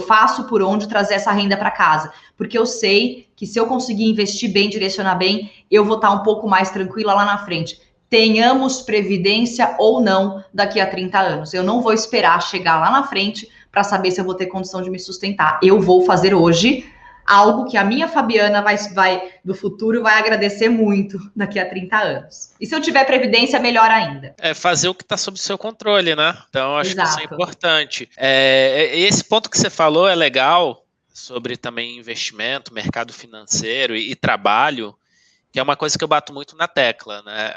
S2: faço por onde trazer essa renda para casa, porque eu sei que se eu conseguir investir bem, direcionar bem, eu vou estar um pouco mais tranquila lá na frente. Tenhamos previdência ou não daqui a 30 anos. Eu não vou esperar chegar lá na frente para saber se eu vou ter condição de me sustentar. Eu vou fazer hoje algo que a minha Fabiana do futuro vai agradecer muito daqui a 30 anos. E se eu tiver previdência, melhor ainda.
S1: Fazer o que está sob seu controle, né? Então, acho que isso é importante. Esse ponto que você falou é legal, sobre também investimento, mercado financeiro e trabalho, que é uma coisa que eu bato muito na tecla, né?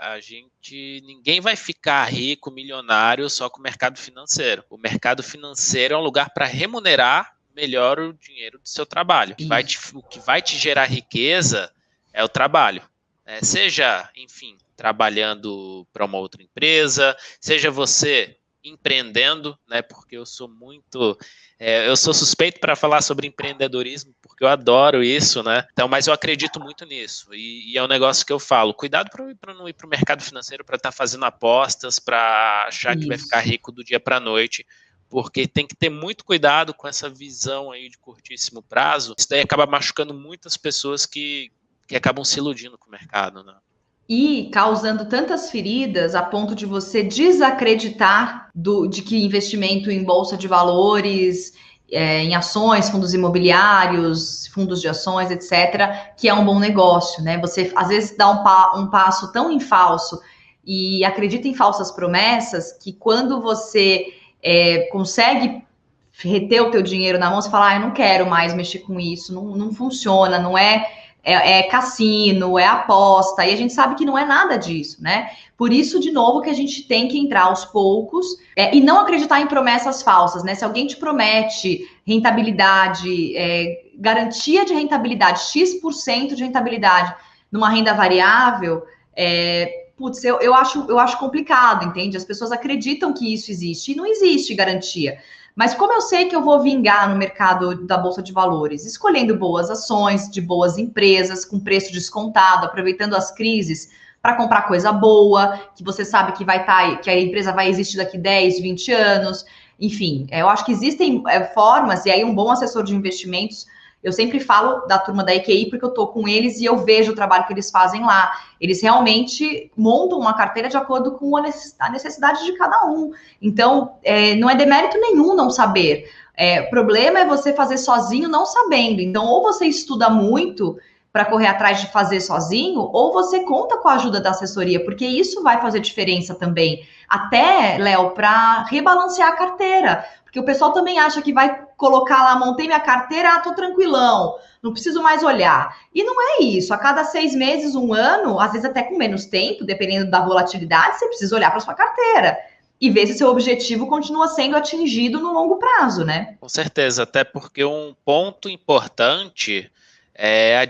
S1: Ninguém vai ficar rico, milionário só com o mercado financeiro. O mercado financeiro é um lugar para remunerar melhor o dinheiro do seu trabalho. O que vai te gerar riqueza é o trabalho. Seja, enfim, trabalhando para uma outra empresa, seja você empreendendo, né? Porque eu sou suspeito para falar sobre empreendedorismo, porque eu adoro isso, né? Então, mas eu acredito muito nisso. E é um negócio que eu falo, cuidado para não ir para o mercado financeiro para estar fazendo apostas, para achar que vai ficar rico do dia para a noite, porque tem que ter muito cuidado com essa visão aí de curtíssimo prazo. Isso daí acaba machucando muitas pessoas que acabam se iludindo com o mercado, né?
S2: E causando tantas feridas a ponto de você desacreditar de que investimento em bolsa de valores, em ações, fundos imobiliários, fundos de ações, etc., que é um bom negócio, né? Você, às vezes, dá um passo tão em falso e acredita em falsas promessas que quando você consegue reter o teu dinheiro na mão, você fala, eu não quero mais mexer com isso, não funciona, não é cassino, é aposta, e a gente sabe que não é nada disso, né? Por isso, de novo, que a gente tem que entrar aos poucos e não acreditar em promessas falsas, né? Se alguém te promete rentabilidade, garantia de rentabilidade, X% de rentabilidade numa renda variável, eu acho complicado, entende? As pessoas acreditam que isso existe, e não existe garantia. Mas como eu sei que eu vou vingar no mercado da Bolsa de Valores? Escolhendo boas ações, de boas empresas, com preço descontado, aproveitando as crises para comprar coisa boa, que você sabe que que a empresa vai existir daqui 10, 20 anos. Enfim, eu acho que existem formas, e aí um bom assessor de investimentos, eu sempre falo da turma da EQI, porque eu estou com eles e eu vejo o trabalho que eles fazem lá. Eles realmente montam uma carteira de acordo com a necessidade de cada um. Então, não é demérito nenhum não saber. O problema é você fazer sozinho não sabendo. Então, ou você estuda muito para correr atrás de fazer sozinho, ou você conta com a ajuda da assessoria, porque isso vai fazer diferença também. Até, Léo, para rebalancear a carteira. Porque o pessoal também acha que vai colocar lá, montei minha carteira, tô tranquilão, não preciso mais olhar. E não é isso. A cada 6 meses, 1 ano, às vezes até com menos tempo, dependendo da volatilidade, você precisa olhar para sua carteira e ver se seu objetivo continua sendo atingido no longo prazo, né?
S1: Com certeza, até porque um ponto importante é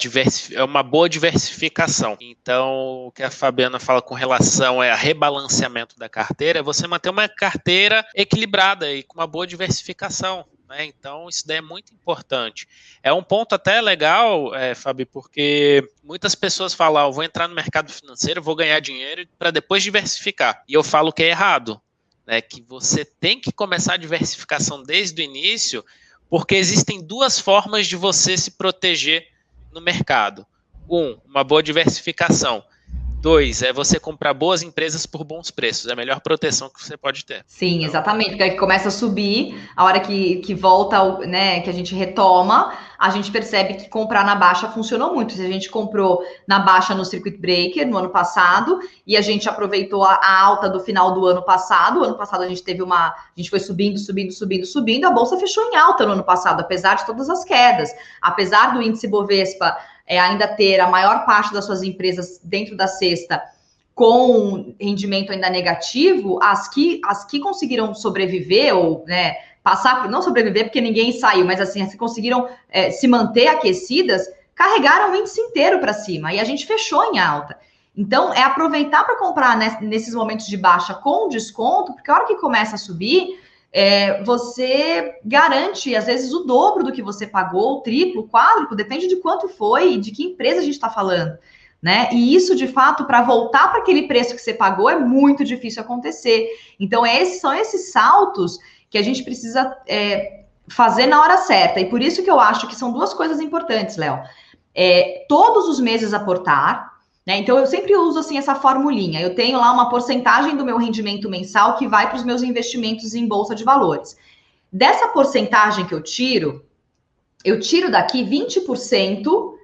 S1: uma boa diversificação. Então, o que a Fabiana fala com relação a rebalanceamento da carteira é você manter uma carteira equilibrada e com uma boa diversificação, né? Então, isso daí é muito importante. É um ponto até legal, Fabi, porque muitas pessoas falam, vou entrar no mercado financeiro, vou ganhar dinheiro para depois diversificar. E eu falo que é errado, né? Que você tem que começar a diversificação desde o início, porque existem 2 formas de você se proteger no mercado. 1, uma boa diversificação. 2, é você comprar boas empresas por bons preços. É a melhor proteção que você pode ter.
S2: Sim, exatamente. Porque aí começa a subir, a hora que volta, né, que a gente retoma, a gente percebe que comprar na baixa funcionou muito. Se a gente comprou na baixa no Circuit Breaker no ano passado, e a gente aproveitou a alta do final do ano passado. O ano passado a gente teve a gente foi subindo, a bolsa fechou em alta no ano passado, apesar de todas as quedas. Apesar do índice Bovespa ainda ter a maior parte das suas empresas dentro da cesta com rendimento ainda negativo, as que conseguiram sobreviver, ou né, não sobreviver porque ninguém saiu, mas assim, as que conseguiram se manter aquecidas, carregaram o índice inteiro para cima, e a gente fechou em alta. Então, é aproveitar para comprar nesses momentos de baixa com desconto, porque a hora que começa a subir, você garante, às vezes, o dobro do que você pagou, o triplo, o quádruplo, depende de quanto foi e de que empresa a gente está falando, né? E isso, de fato, para voltar para aquele preço que você pagou, é muito difícil acontecer. Então, são esses saltos que a gente precisa fazer na hora certa. E por isso que eu acho que são 2 coisas importantes, Léo. Todos os meses aportar, né? Então, eu sempre uso assim essa formulinha. Eu tenho lá uma porcentagem do meu rendimento mensal que vai para os meus investimentos em bolsa de valores. Dessa porcentagem que eu tiro daqui 20%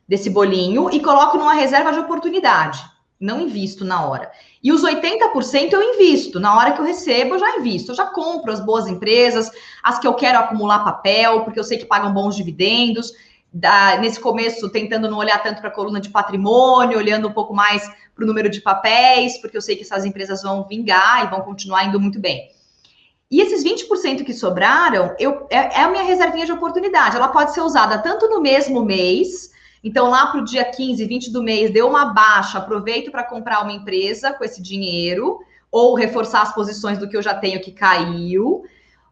S2: desse bolinho e coloco numa reserva de oportunidade. Não invisto na hora. E os 80% eu invisto. Na hora que eu recebo, eu já invisto. Eu já compro as boas empresas, as que eu quero acumular papel, porque eu sei que pagam bons dividendos. Nesse começo, tentando não olhar tanto para a coluna de patrimônio, olhando um pouco mais para o número de papéis, porque eu sei que essas empresas vão vingar e vão continuar indo muito bem. E esses 20% que sobraram, é a minha reservinha de oportunidade. Ela pode ser usada tanto no mesmo mês, então lá para o dia 15, 20 do mês, deu uma baixa, aproveito para comprar uma empresa com esse dinheiro, ou reforçar as posições do que eu já tenho que caiu,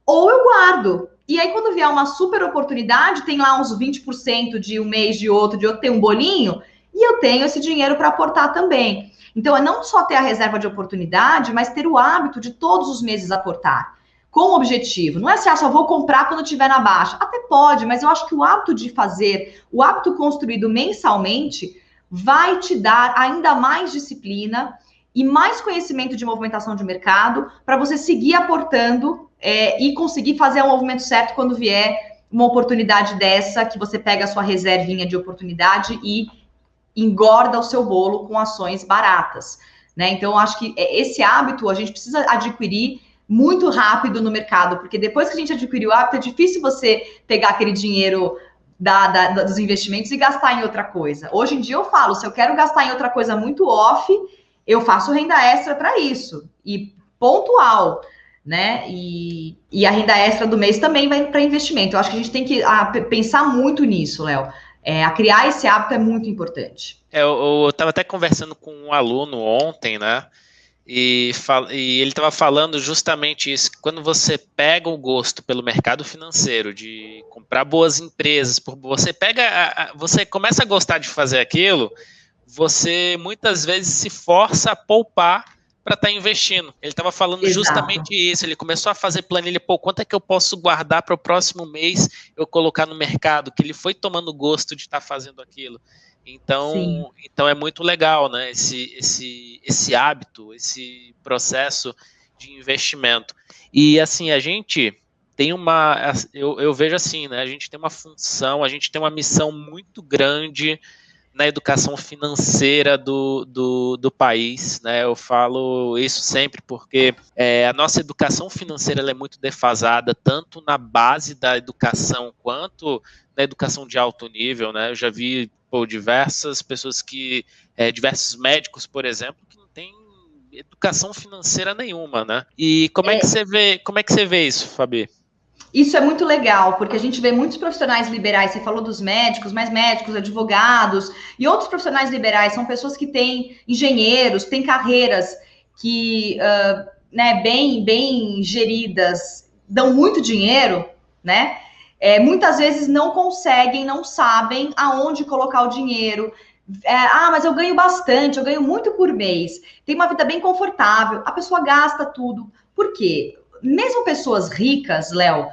S2: ou eu guardo. E aí, quando vier uma super oportunidade, tem lá uns 20% de um mês, de outro tem um bolinho, e eu tenho esse dinheiro para aportar também. Então, é não só ter a reserva de oportunidade, mas ter o hábito de todos os meses aportar, com o objetivo. Não é assim, só vou comprar quando estiver na baixa. Até pode, mas eu acho que o hábito de fazer, o hábito construído mensalmente, vai te dar ainda mais disciplina e mais conhecimento de movimentação de mercado para você seguir aportando e conseguir fazer o movimento certo quando vier uma oportunidade dessa, que você pega a sua reservinha de oportunidade e engorda o seu bolo com ações baratas, né? Então, eu acho que esse hábito a gente precisa adquirir muito rápido no mercado, porque depois que a gente adquiriu o hábito, é difícil você pegar aquele dinheiro dos investimentos e gastar em outra coisa. Hoje em dia eu falo, se eu quero gastar em outra coisa muito off, eu faço renda extra para isso, e pontual, né? E a renda extra do mês também vai para investimento. Eu acho que a gente tem que pensar muito nisso, Léo. A criar esse hábito é muito importante.
S1: Eu estava até conversando com um aluno ontem, né? E ele estava falando justamente isso. Quando você pega o gosto pelo mercado financeiro, de comprar boas empresas, você começa a gostar de fazer aquilo, você muitas vezes se força a poupar para estar investindo. Ele estava falando justamente isso, ele começou a fazer planilha, quanto é que eu posso guardar para o próximo mês eu colocar no mercado, que ele foi tomando gosto de estar fazendo aquilo. Então é muito legal, né, esse hábito, esse processo de investimento. E assim, a gente tem eu vejo assim, né, a gente tem uma função, a gente tem uma missão muito grande na educação financeira do país, né? Eu falo isso sempre porque a nossa educação financeira ela é muito defasada, tanto na base da educação quanto na educação de alto nível, né? Eu já vi diversas pessoas diversos médicos, por exemplo, que não têm educação financeira nenhuma, né? E como é que você vê isso, Fabi?
S2: Isso é muito legal, porque a gente vê muitos profissionais liberais, você falou dos médicos, mas médicos, advogados e outros profissionais liberais, são pessoas que têm engenheiros, têm carreiras que, bem geridas, dão muito dinheiro, né? Muitas vezes não conseguem, não sabem aonde colocar o dinheiro. Mas eu ganho bastante, eu ganho muito por mês, tenho uma vida bem confortável, a pessoa gasta tudo. Por quê? Mesmo pessoas ricas, Léo,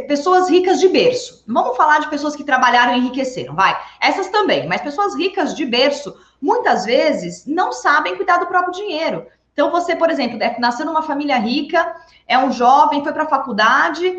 S2: pessoas ricas de berço. Vamos falar de pessoas que trabalharam e enriqueceram, vai. Essas também, mas pessoas ricas de berço, muitas vezes, não sabem cuidar do próprio dinheiro. Então, você, por exemplo, nasceu numa família rica, é um jovem, foi para a faculdade,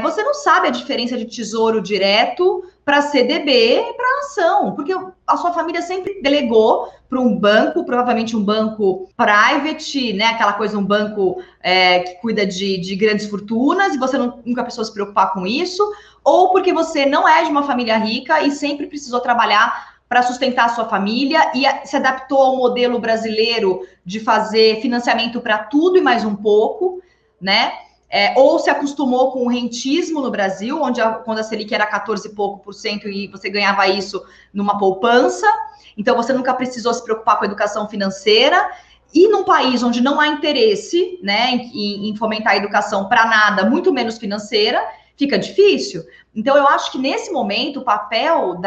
S2: você não sabe a diferença de tesouro direto para CDB e para ação, porque a sua família sempre delegou para um banco, provavelmente um banco private, né? Aquela coisa, um banco que cuida de grandes fortunas, e você nunca precisou se preocupar com isso, ou porque você não é de uma família rica e sempre precisou trabalhar para sustentar a sua família e se adaptou ao modelo brasileiro de fazer financiamento para tudo e mais um pouco, né? Ou se acostumou com o rentismo no Brasil, quando a Selic era 14 e pouco por cento e você ganhava isso numa poupança, então você nunca precisou se preocupar com a educação financeira, e num país onde não há interesse, né, em fomentar a educação para nada, muito menos financeira, fica difícil. Então eu acho que nesse momento o papel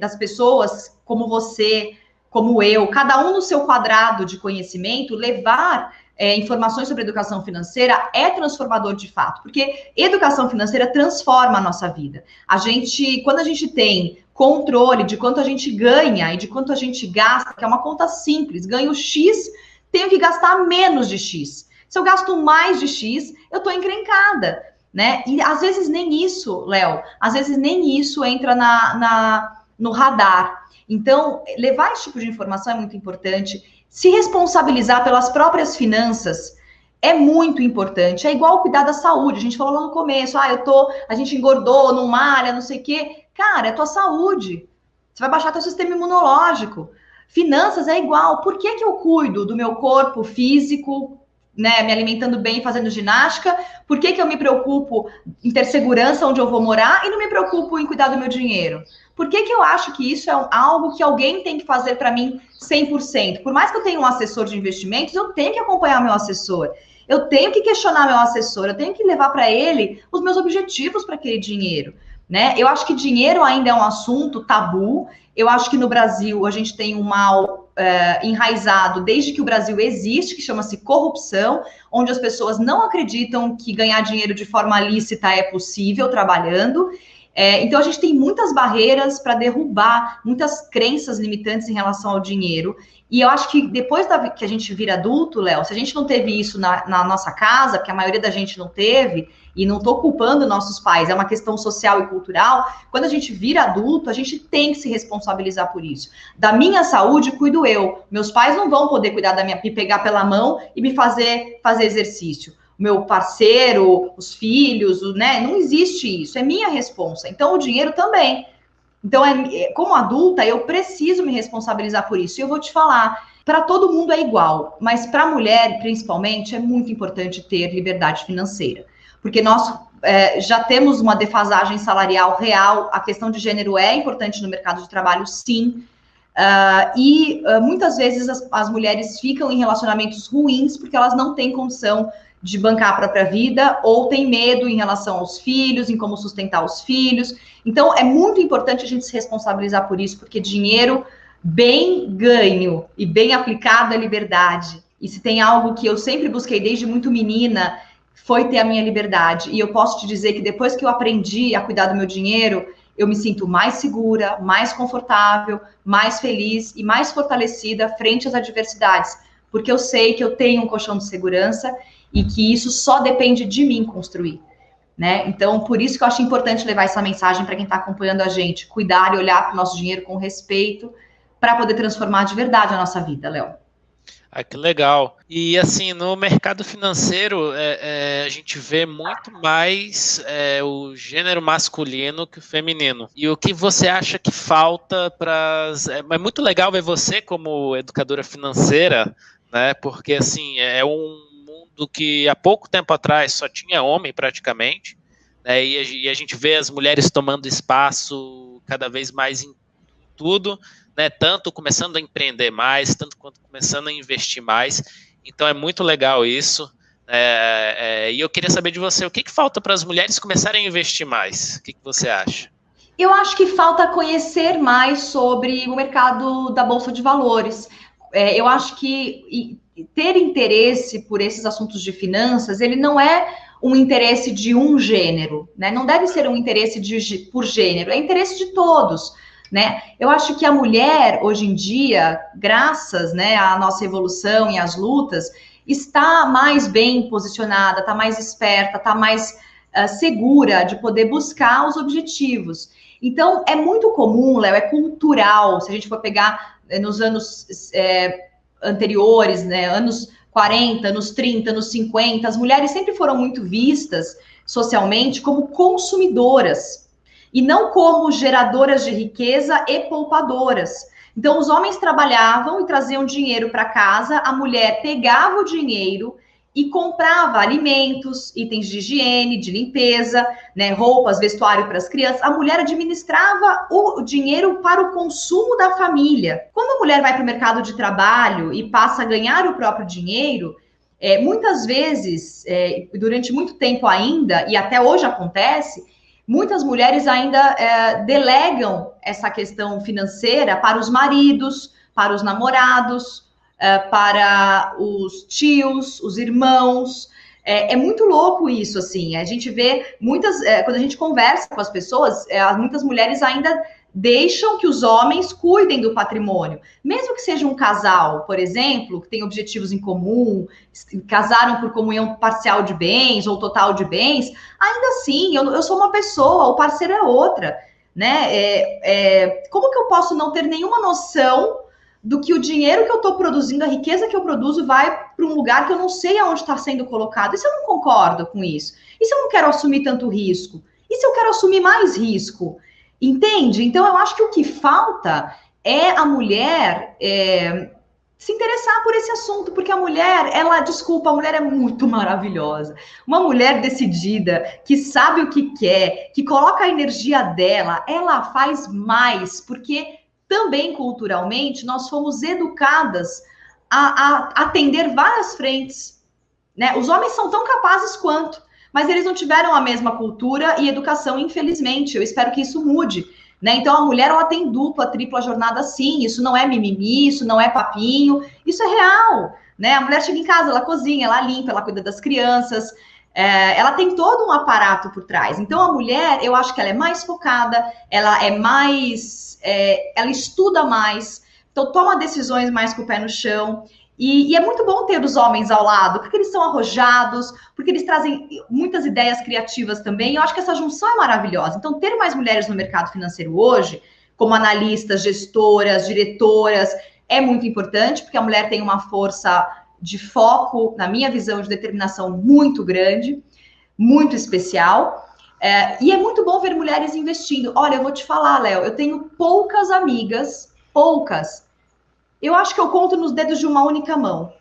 S2: das pessoas como você, como eu, cada um no seu quadrado de conhecimento, levar informações sobre educação financeira é transformador de fato, porque educação financeira transforma a nossa vida. Quando a gente tem controle de quanto a gente ganha e de quanto a gente gasta, que é uma conta simples, ganho X, tenho que gastar menos de X. Se eu gasto mais de X, eu estou encrencada, né? E às vezes nem isso, Léo, às vezes nem isso entra no radar. Então, levar esse tipo de informação é muito importante. Se responsabilizar pelas próprias finanças é muito importante. É igual cuidar da saúde. A gente falou lá no começo, a gente engordou, não malha, não sei o quê. Cara, é tua saúde. Você vai baixar teu sistema imunológico. Finanças é igual. Por que eu cuido do meu corpo físico, né, me alimentando bem, fazendo ginástica? Por que eu me preocupo em ter segurança onde eu vou morar e não me preocupo em cuidar do meu dinheiro? Por que eu acho que isso é algo que alguém tem que fazer para mim 100%? Por mais que eu tenha um assessor de investimentos, eu tenho que acompanhar meu assessor. Eu tenho que questionar meu assessor, eu tenho que levar para ele os meus objetivos para aquele dinheiro, né? Eu acho que dinheiro ainda é um assunto tabu. Eu acho que no Brasil a gente tem um mal enraizado desde que o Brasil existe, que chama-se corrupção, onde as pessoas não acreditam que ganhar dinheiro de forma lícita é possível trabalhando. Então, a gente tem muitas barreiras para derrubar, muitas crenças limitantes em relação ao dinheiro. E eu acho que depois que a gente vira adulto, Léo, se a gente não teve isso na nossa casa, porque a maioria da gente não teve, e não estou culpando nossos pais, é uma questão social e cultural, quando a gente vira adulto, a gente tem que se responsabilizar por isso. Da minha saúde, cuido eu. Meus pais não vão poder cuidar me pegar pela mão e me fazer exercício. Meu parceiro, os filhos, né? Não existe isso, é minha responsa. Então, o dinheiro também. Então, como adulta, eu preciso me responsabilizar por isso. E eu vou te falar, para todo mundo é igual, mas para a mulher, principalmente, é muito importante ter liberdade financeira. Porque nós já temos uma defasagem salarial real, a questão de gênero é importante no mercado de trabalho, sim. Muitas vezes as mulheres ficam em relacionamentos ruins porque elas não têm condição de bancar a própria vida ou tem medo em relação aos filhos, em como sustentar os filhos. Então, é muito importante a gente se responsabilizar por isso, porque dinheiro bem ganho e bem aplicado é liberdade. E se tem algo que eu sempre busquei desde muito menina, foi ter a minha liberdade. E eu posso te dizer que depois que eu aprendi a cuidar do meu dinheiro, eu me sinto mais segura, mais confortável, mais feliz e mais fortalecida frente às adversidades. Porque eu sei que eu tenho um colchão de segurança e que isso só depende de mim construir, né? Então, por isso que eu acho importante levar essa mensagem para quem está acompanhando a gente, cuidar e olhar para o nosso dinheiro com respeito para poder transformar de verdade a nossa vida, Léo.
S1: Ah, que legal. E assim, no mercado financeiro, a gente vê muito mais o gênero masculino que o feminino. E o que você acha que falta para... É muito legal ver você como educadora financeira, né? Porque assim, é um mundo que há pouco tempo atrás só tinha homem praticamente, né? E a gente vê as mulheres tomando espaço cada vez mais em tudo, né, tanto começando a empreender mais, tanto quanto começando a investir mais. Então é muito legal isso. E eu queria saber de você, o que falta para as mulheres começarem a investir mais? O que você acha?
S2: Eu acho que falta conhecer mais sobre o mercado da Bolsa de Valores. Eu acho que ter interesse por esses assuntos de finanças, ele não é um interesse de um gênero, né? Não deve ser um interesse por gênero, é interesse de todos. Né? Eu acho que a mulher, hoje em dia, graças, né, à nossa evolução e às lutas, está mais bem posicionada, está mais esperta, está mais segura de poder buscar os objetivos. Então, é muito comum, Léo, é cultural, se a gente for pegar nos anos anteriores, né, anos 40, anos 30, anos 50, as mulheres sempre foram muito vistas socialmente como consumidoras, e não como geradoras de riqueza e poupadoras. Então, os homens trabalhavam e traziam dinheiro para casa, a mulher pegava o dinheiro e comprava alimentos, itens de higiene, de limpeza, né, roupas, vestuário para as crianças. A mulher administrava o dinheiro para o consumo da família. Quando a mulher vai para o mercado de trabalho e passa a ganhar o próprio dinheiro, muitas vezes, durante muito tempo ainda, e até hoje acontece, muitas mulheres ainda delegam essa questão financeira para os maridos, para os namorados, para os tios, os irmãos. É muito louco isso, assim. A gente vê muitas... quando a gente conversa com as pessoas, muitas mulheres ainda deixam que os homens cuidem do patrimônio. Mesmo que seja um casal, por exemplo, que tem objetivos em comum, casaram por comunhão parcial de bens ou total de bens, ainda assim, eu sou uma pessoa, o parceiro é outra, né? Como que eu posso não ter nenhuma noção do que o dinheiro que eu estou produzindo, a riqueza que eu produzo, vai para um lugar que eu não sei aonde está sendo colocado? E se eu não concordo com isso? E se eu não quero assumir tanto risco? E se eu quero assumir mais risco? Entende? Então, eu acho que o que falta é a mulher se interessar por esse assunto, porque a mulher, a mulher é muito maravilhosa. Uma mulher decidida, que sabe o que quer, que coloca a energia dela, ela faz mais, porque também culturalmente nós fomos educadas a atender várias frentes, né? Os homens são tão capazes quanto, mas eles não tiveram a mesma cultura e educação, infelizmente. Eu espero que isso mude, né? Então, a mulher, ela tem dupla, tripla jornada, sim. Isso não é mimimi, isso não é papinho, isso é real, né? A mulher chega em casa, ela cozinha, ela limpa, ela cuida das crianças, ela tem todo um aparato por trás. Então, a mulher, eu acho que ela é mais focada, ela é mais... ela estuda mais, então toma decisões mais com o pé no chão. E é muito bom ter os homens ao lado, porque eles são arrojados, porque eles trazem muitas ideias criativas também. Eu acho que essa junção é maravilhosa. Então, ter mais mulheres no mercado financeiro hoje, como analistas, gestoras, diretoras, é muito importante, porque a mulher tem uma força de foco, na minha visão, de determinação muito grande, muito especial. E é muito bom ver mulheres investindo. Olha, eu vou te falar, Léo, eu tenho poucas amigas, poucas. Eu acho que eu conto nos dedos de uma única mão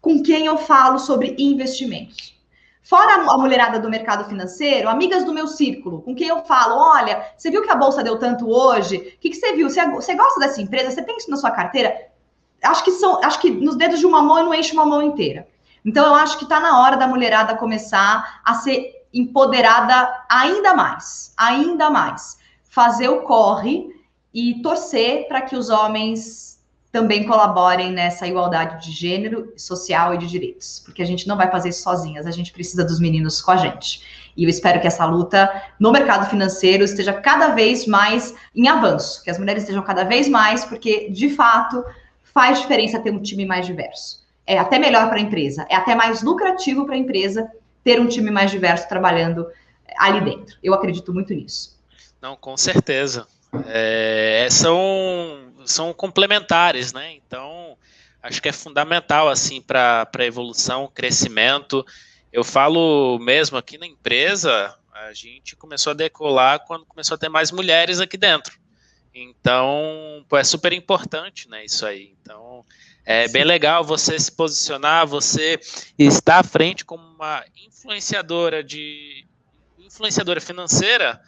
S2: com quem eu falo sobre investimentos. Fora a mulherada do mercado financeiro, amigas do meu círculo, com quem eu falo, olha, você viu que a bolsa deu tanto hoje? O que você viu? Você gosta dessa empresa? Você tem isso na sua carteira? Acho que nos dedos de uma mão eu não encho uma mão inteira. Então, eu acho que está na hora da mulherada começar a ser empoderada ainda mais, fazer o corre e torcer para que os homens também colaborem nessa igualdade de gênero, social e de direitos, porque a gente não vai fazer isso sozinhas, a gente precisa dos meninos com a gente. E eu espero que essa luta no mercado financeiro esteja cada vez mais em avanço, que as mulheres estejam cada vez mais, porque, de fato, faz diferença ter um time mais diverso. É até melhor para a empresa, é até mais lucrativo para a empresa ter um time mais diverso trabalhando ali dentro. Eu acredito muito nisso.
S1: Não, com certeza. São complementares, né? Então, acho que é fundamental, assim, para a evolução, crescimento. Eu falo mesmo aqui na empresa, a gente começou a decolar quando começou a ter mais mulheres aqui dentro. Então, é super importante, né, isso aí. Então, é bem legal você se posicionar, você estar à frente como uma influenciadora financeira,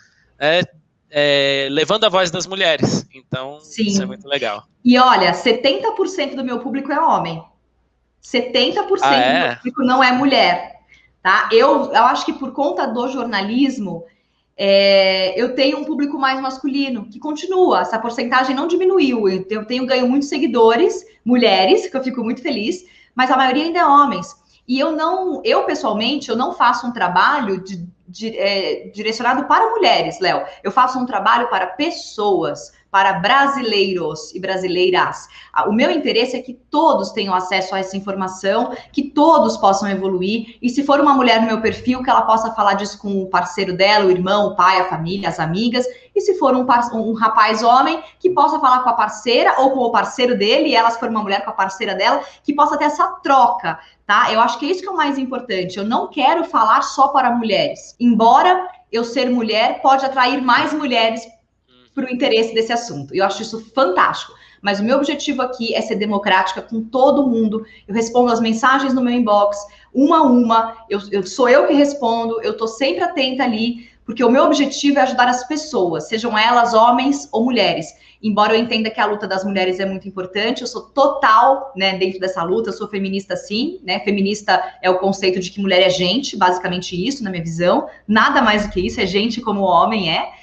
S1: levando a voz das mulheres. Então,
S2: sim,
S1: isso é muito legal.
S2: E olha, 70% do meu público é homem. 70% do meu público não é mulher. Tá? Eu acho que por conta do jornalismo, eu tenho um público mais masculino, que continua, essa porcentagem não diminuiu. Eu ganho muitos seguidores, mulheres, que eu fico muito feliz, mas a maioria ainda é homens. E eu pessoalmente, eu não faço um trabalho direcionado para mulheres, Léo. Eu faço um trabalho para pessoas, para brasileiros e brasileiras. O meu interesse é que todos tenham acesso a essa informação, que todos possam evoluir, e se for uma mulher no meu perfil, que ela possa falar disso com o parceiro dela, o irmão, o pai, a família, as amigas, e se for um rapaz homem, que possa falar com a parceira ou com o parceiro dele, e ela se for uma mulher com a parceira dela, que possa ter essa troca, tá? Eu acho que é isso que é o mais importante. Eu não quero falar só para mulheres, embora eu ser mulher pode atrair mais mulheres para o interesse desse assunto. Eu acho isso fantástico. Mas o meu objetivo aqui é ser democrática com todo mundo. Eu respondo as mensagens no meu inbox, uma a uma. Sou eu que respondo, eu estou sempre atenta ali, porque o meu objetivo é ajudar as pessoas, sejam elas homens ou mulheres. Embora eu entenda que a luta das mulheres é muito importante, eu sou total, né, dentro dessa luta, eu sou feminista sim, né? Feminista é o conceito de que mulher é gente, basicamente isso, na minha visão. Nada mais do que isso, é gente como o homem é.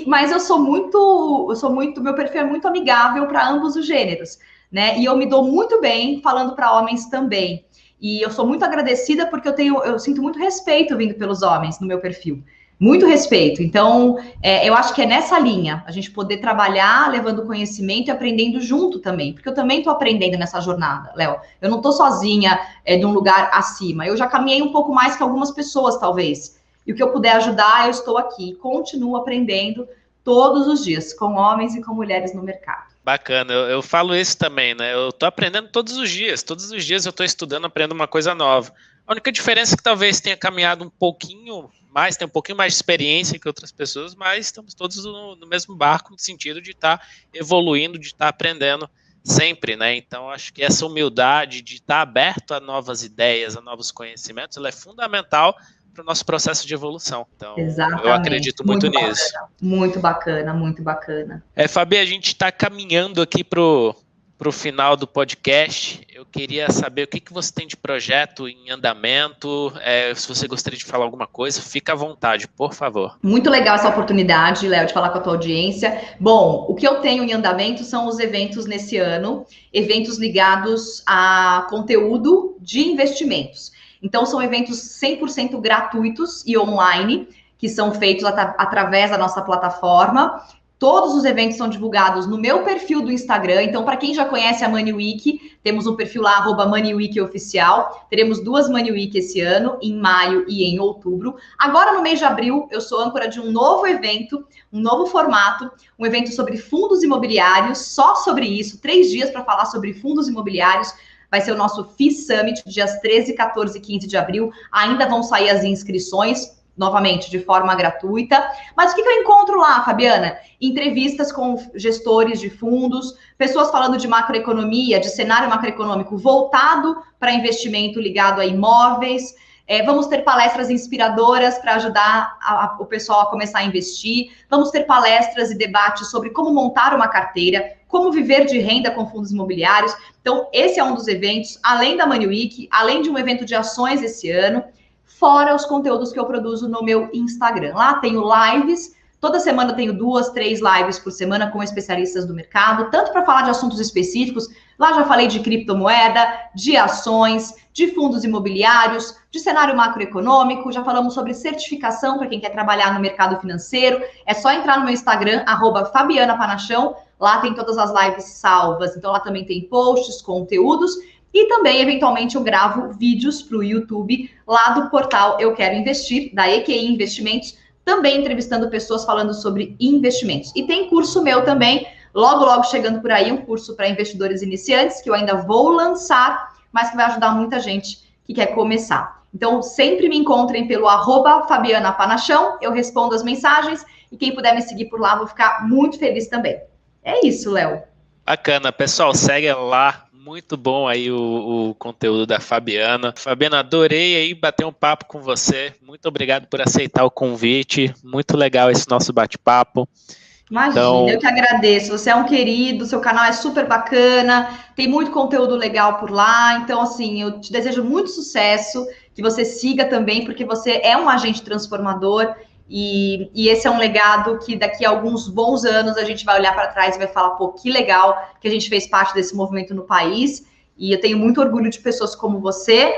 S2: Mas eu sou muito, meu perfil é muito amigável para ambos os gêneros, né? E eu me dou muito bem falando para homens também. E eu sou muito agradecida porque eu sinto muito respeito vindo pelos homens no meu perfil. Muito respeito. Então, eu acho que é nessa linha, a gente poder trabalhar levando conhecimento e aprendendo junto também. Porque eu também estou aprendendo nessa jornada, Léo. Eu não estou sozinha de um lugar acima. Eu já caminhei um pouco mais que algumas pessoas, talvez. E o que eu puder ajudar, eu estou aqui. Continuo aprendendo todos os dias, com homens e com mulheres no mercado.
S1: Bacana, eu falo isso também, né? Eu estou aprendendo todos os dias eu estou estudando, aprendendo uma coisa nova. A única diferença é que talvez tenha caminhado um pouquinho mais, tem um pouquinho mais de experiência que outras pessoas, mas estamos todos no mesmo barco, no sentido de estar evoluindo, de estar aprendendo sempre, né? Então, acho que essa humildade de estar aberto a novas ideias, a novos conhecimentos, ela é fundamental para o nosso processo de evolução. Então, exatamente. Eu acredito muito nisso.
S2: Muito bacana, muito bacana.
S1: Fabi, a gente está caminhando aqui para o final do podcast. Eu queria saber o que você tem de projeto em andamento, se você gostaria de falar alguma coisa, fica à vontade, por favor.
S2: Muito legal essa oportunidade, Léo, de falar com a tua audiência. Bom, o que eu tenho em andamento são os eventos nesse ano, eventos ligados a conteúdo de investimentos. Então, são eventos 100% gratuitos e online, que são feitos através da nossa plataforma. Todos os eventos são divulgados no meu perfil do Instagram. Então, para quem já conhece a Money Week, temos um perfil lá, @MoneyWeekOficial. Teremos 2 Money Week esse ano, em maio e em outubro. Agora, no mês de abril, eu sou âncora de um novo evento, um novo formato, um evento sobre fundos imobiliários, só sobre isso, 3 dias para falar sobre fundos imobiliários. Vai ser o nosso FII Summit, dias 13, 14 e 15 de abril. Ainda vão sair as inscrições, novamente, de forma gratuita. Mas o que eu encontro lá, Fabiana? Entrevistas com gestores de fundos, pessoas falando de macroeconomia, de cenário macroeconômico voltado para investimento ligado a imóveis, Vamos ter palestras inspiradoras para ajudar o pessoal a começar a investir. Vamos ter palestras e debates sobre como montar uma carteira, como viver de renda com fundos imobiliários. Então, esse é um dos eventos, além da Money Week, além de um evento de ações esse ano, fora os conteúdos que eu produzo no meu Instagram. Lá tenho lives. Toda semana tenho 2, 3 lives por semana com especialistas do mercado, tanto para falar de assuntos específicos. Lá já falei de criptomoeda, de ações, de fundos imobiliários, de cenário macroeconômico, já falamos sobre certificação para quem quer trabalhar no mercado financeiro. É só entrar no meu Instagram, @FabianaPanachão. Lá tem todas as lives salvas. Então lá também tem posts, conteúdos. E também, eventualmente, eu gravo vídeos para o YouTube lá do portal Eu Quero Investir, da EQI Investimentos, também entrevistando pessoas falando sobre investimentos. E tem curso meu também, logo chegando por aí, um curso para investidores iniciantes, que eu ainda vou lançar, mas que vai ajudar muita gente que quer começar. Então, sempre me encontrem pelo @FabianaPanachão, eu respondo as mensagens, e quem puder me seguir por lá, vou ficar muito feliz também. É isso, Léo.
S1: Bacana, pessoal, segue lá. Muito bom aí o conteúdo da Fabiana. Fabiana, adorei aí bater um papo com você. Muito obrigado por aceitar o convite. Muito legal esse nosso bate-papo.
S2: Imagina, eu que agradeço. Você é um querido, seu canal é super bacana, tem muito conteúdo legal por lá. Então, assim, eu te desejo muito sucesso, que você siga também, porque você é um agente transformador. E esse é um legado que daqui a alguns bons anos a gente vai olhar para trás e vai falar, pô, que legal que a gente fez parte desse movimento no país. E eu tenho muito orgulho de pessoas como você,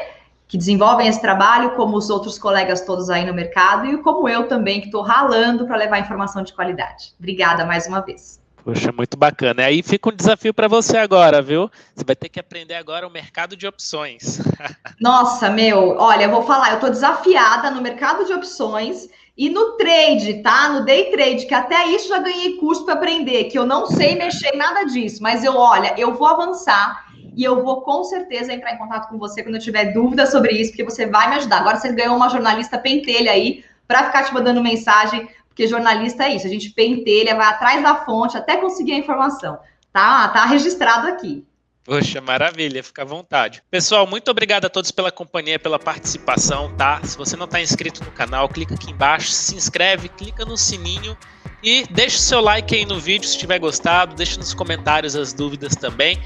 S2: que desenvolvem esse trabalho, como os outros colegas todos aí no mercado, e como eu também, que estou ralando para levar informação de qualidade. Obrigada mais uma vez.
S1: Poxa, muito bacana. E aí fica um desafio para você agora, viu? Você vai ter que aprender agora o mercado de opções.
S2: Nossa, olha, eu vou falar, eu estou desafiada no mercado de opções e no trade, tá? No day trade, que até isso já ganhei curso para aprender, que eu não sei mexer em nada disso, mas eu vou avançar e eu vou com certeza entrar em contato com você quando eu tiver dúvida sobre isso, porque você vai me ajudar. Agora você ganhou uma jornalista pentelha aí para ficar te mandando mensagem, porque jornalista é isso, a gente pentelha, vai atrás da fonte até conseguir a informação. Tá registrado aqui.
S1: Poxa, maravilha, fica à vontade. Pessoal, muito obrigado a todos pela companhia, pela participação, tá? Se você não está inscrito no canal, clica aqui embaixo, se inscreve, clica no sininho e deixa o seu like aí no vídeo se tiver gostado, deixa nos comentários as dúvidas também.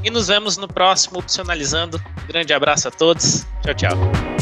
S1: E nos vemos no próximo Opcionalizando. Um grande abraço a todos. Tchau, tchau.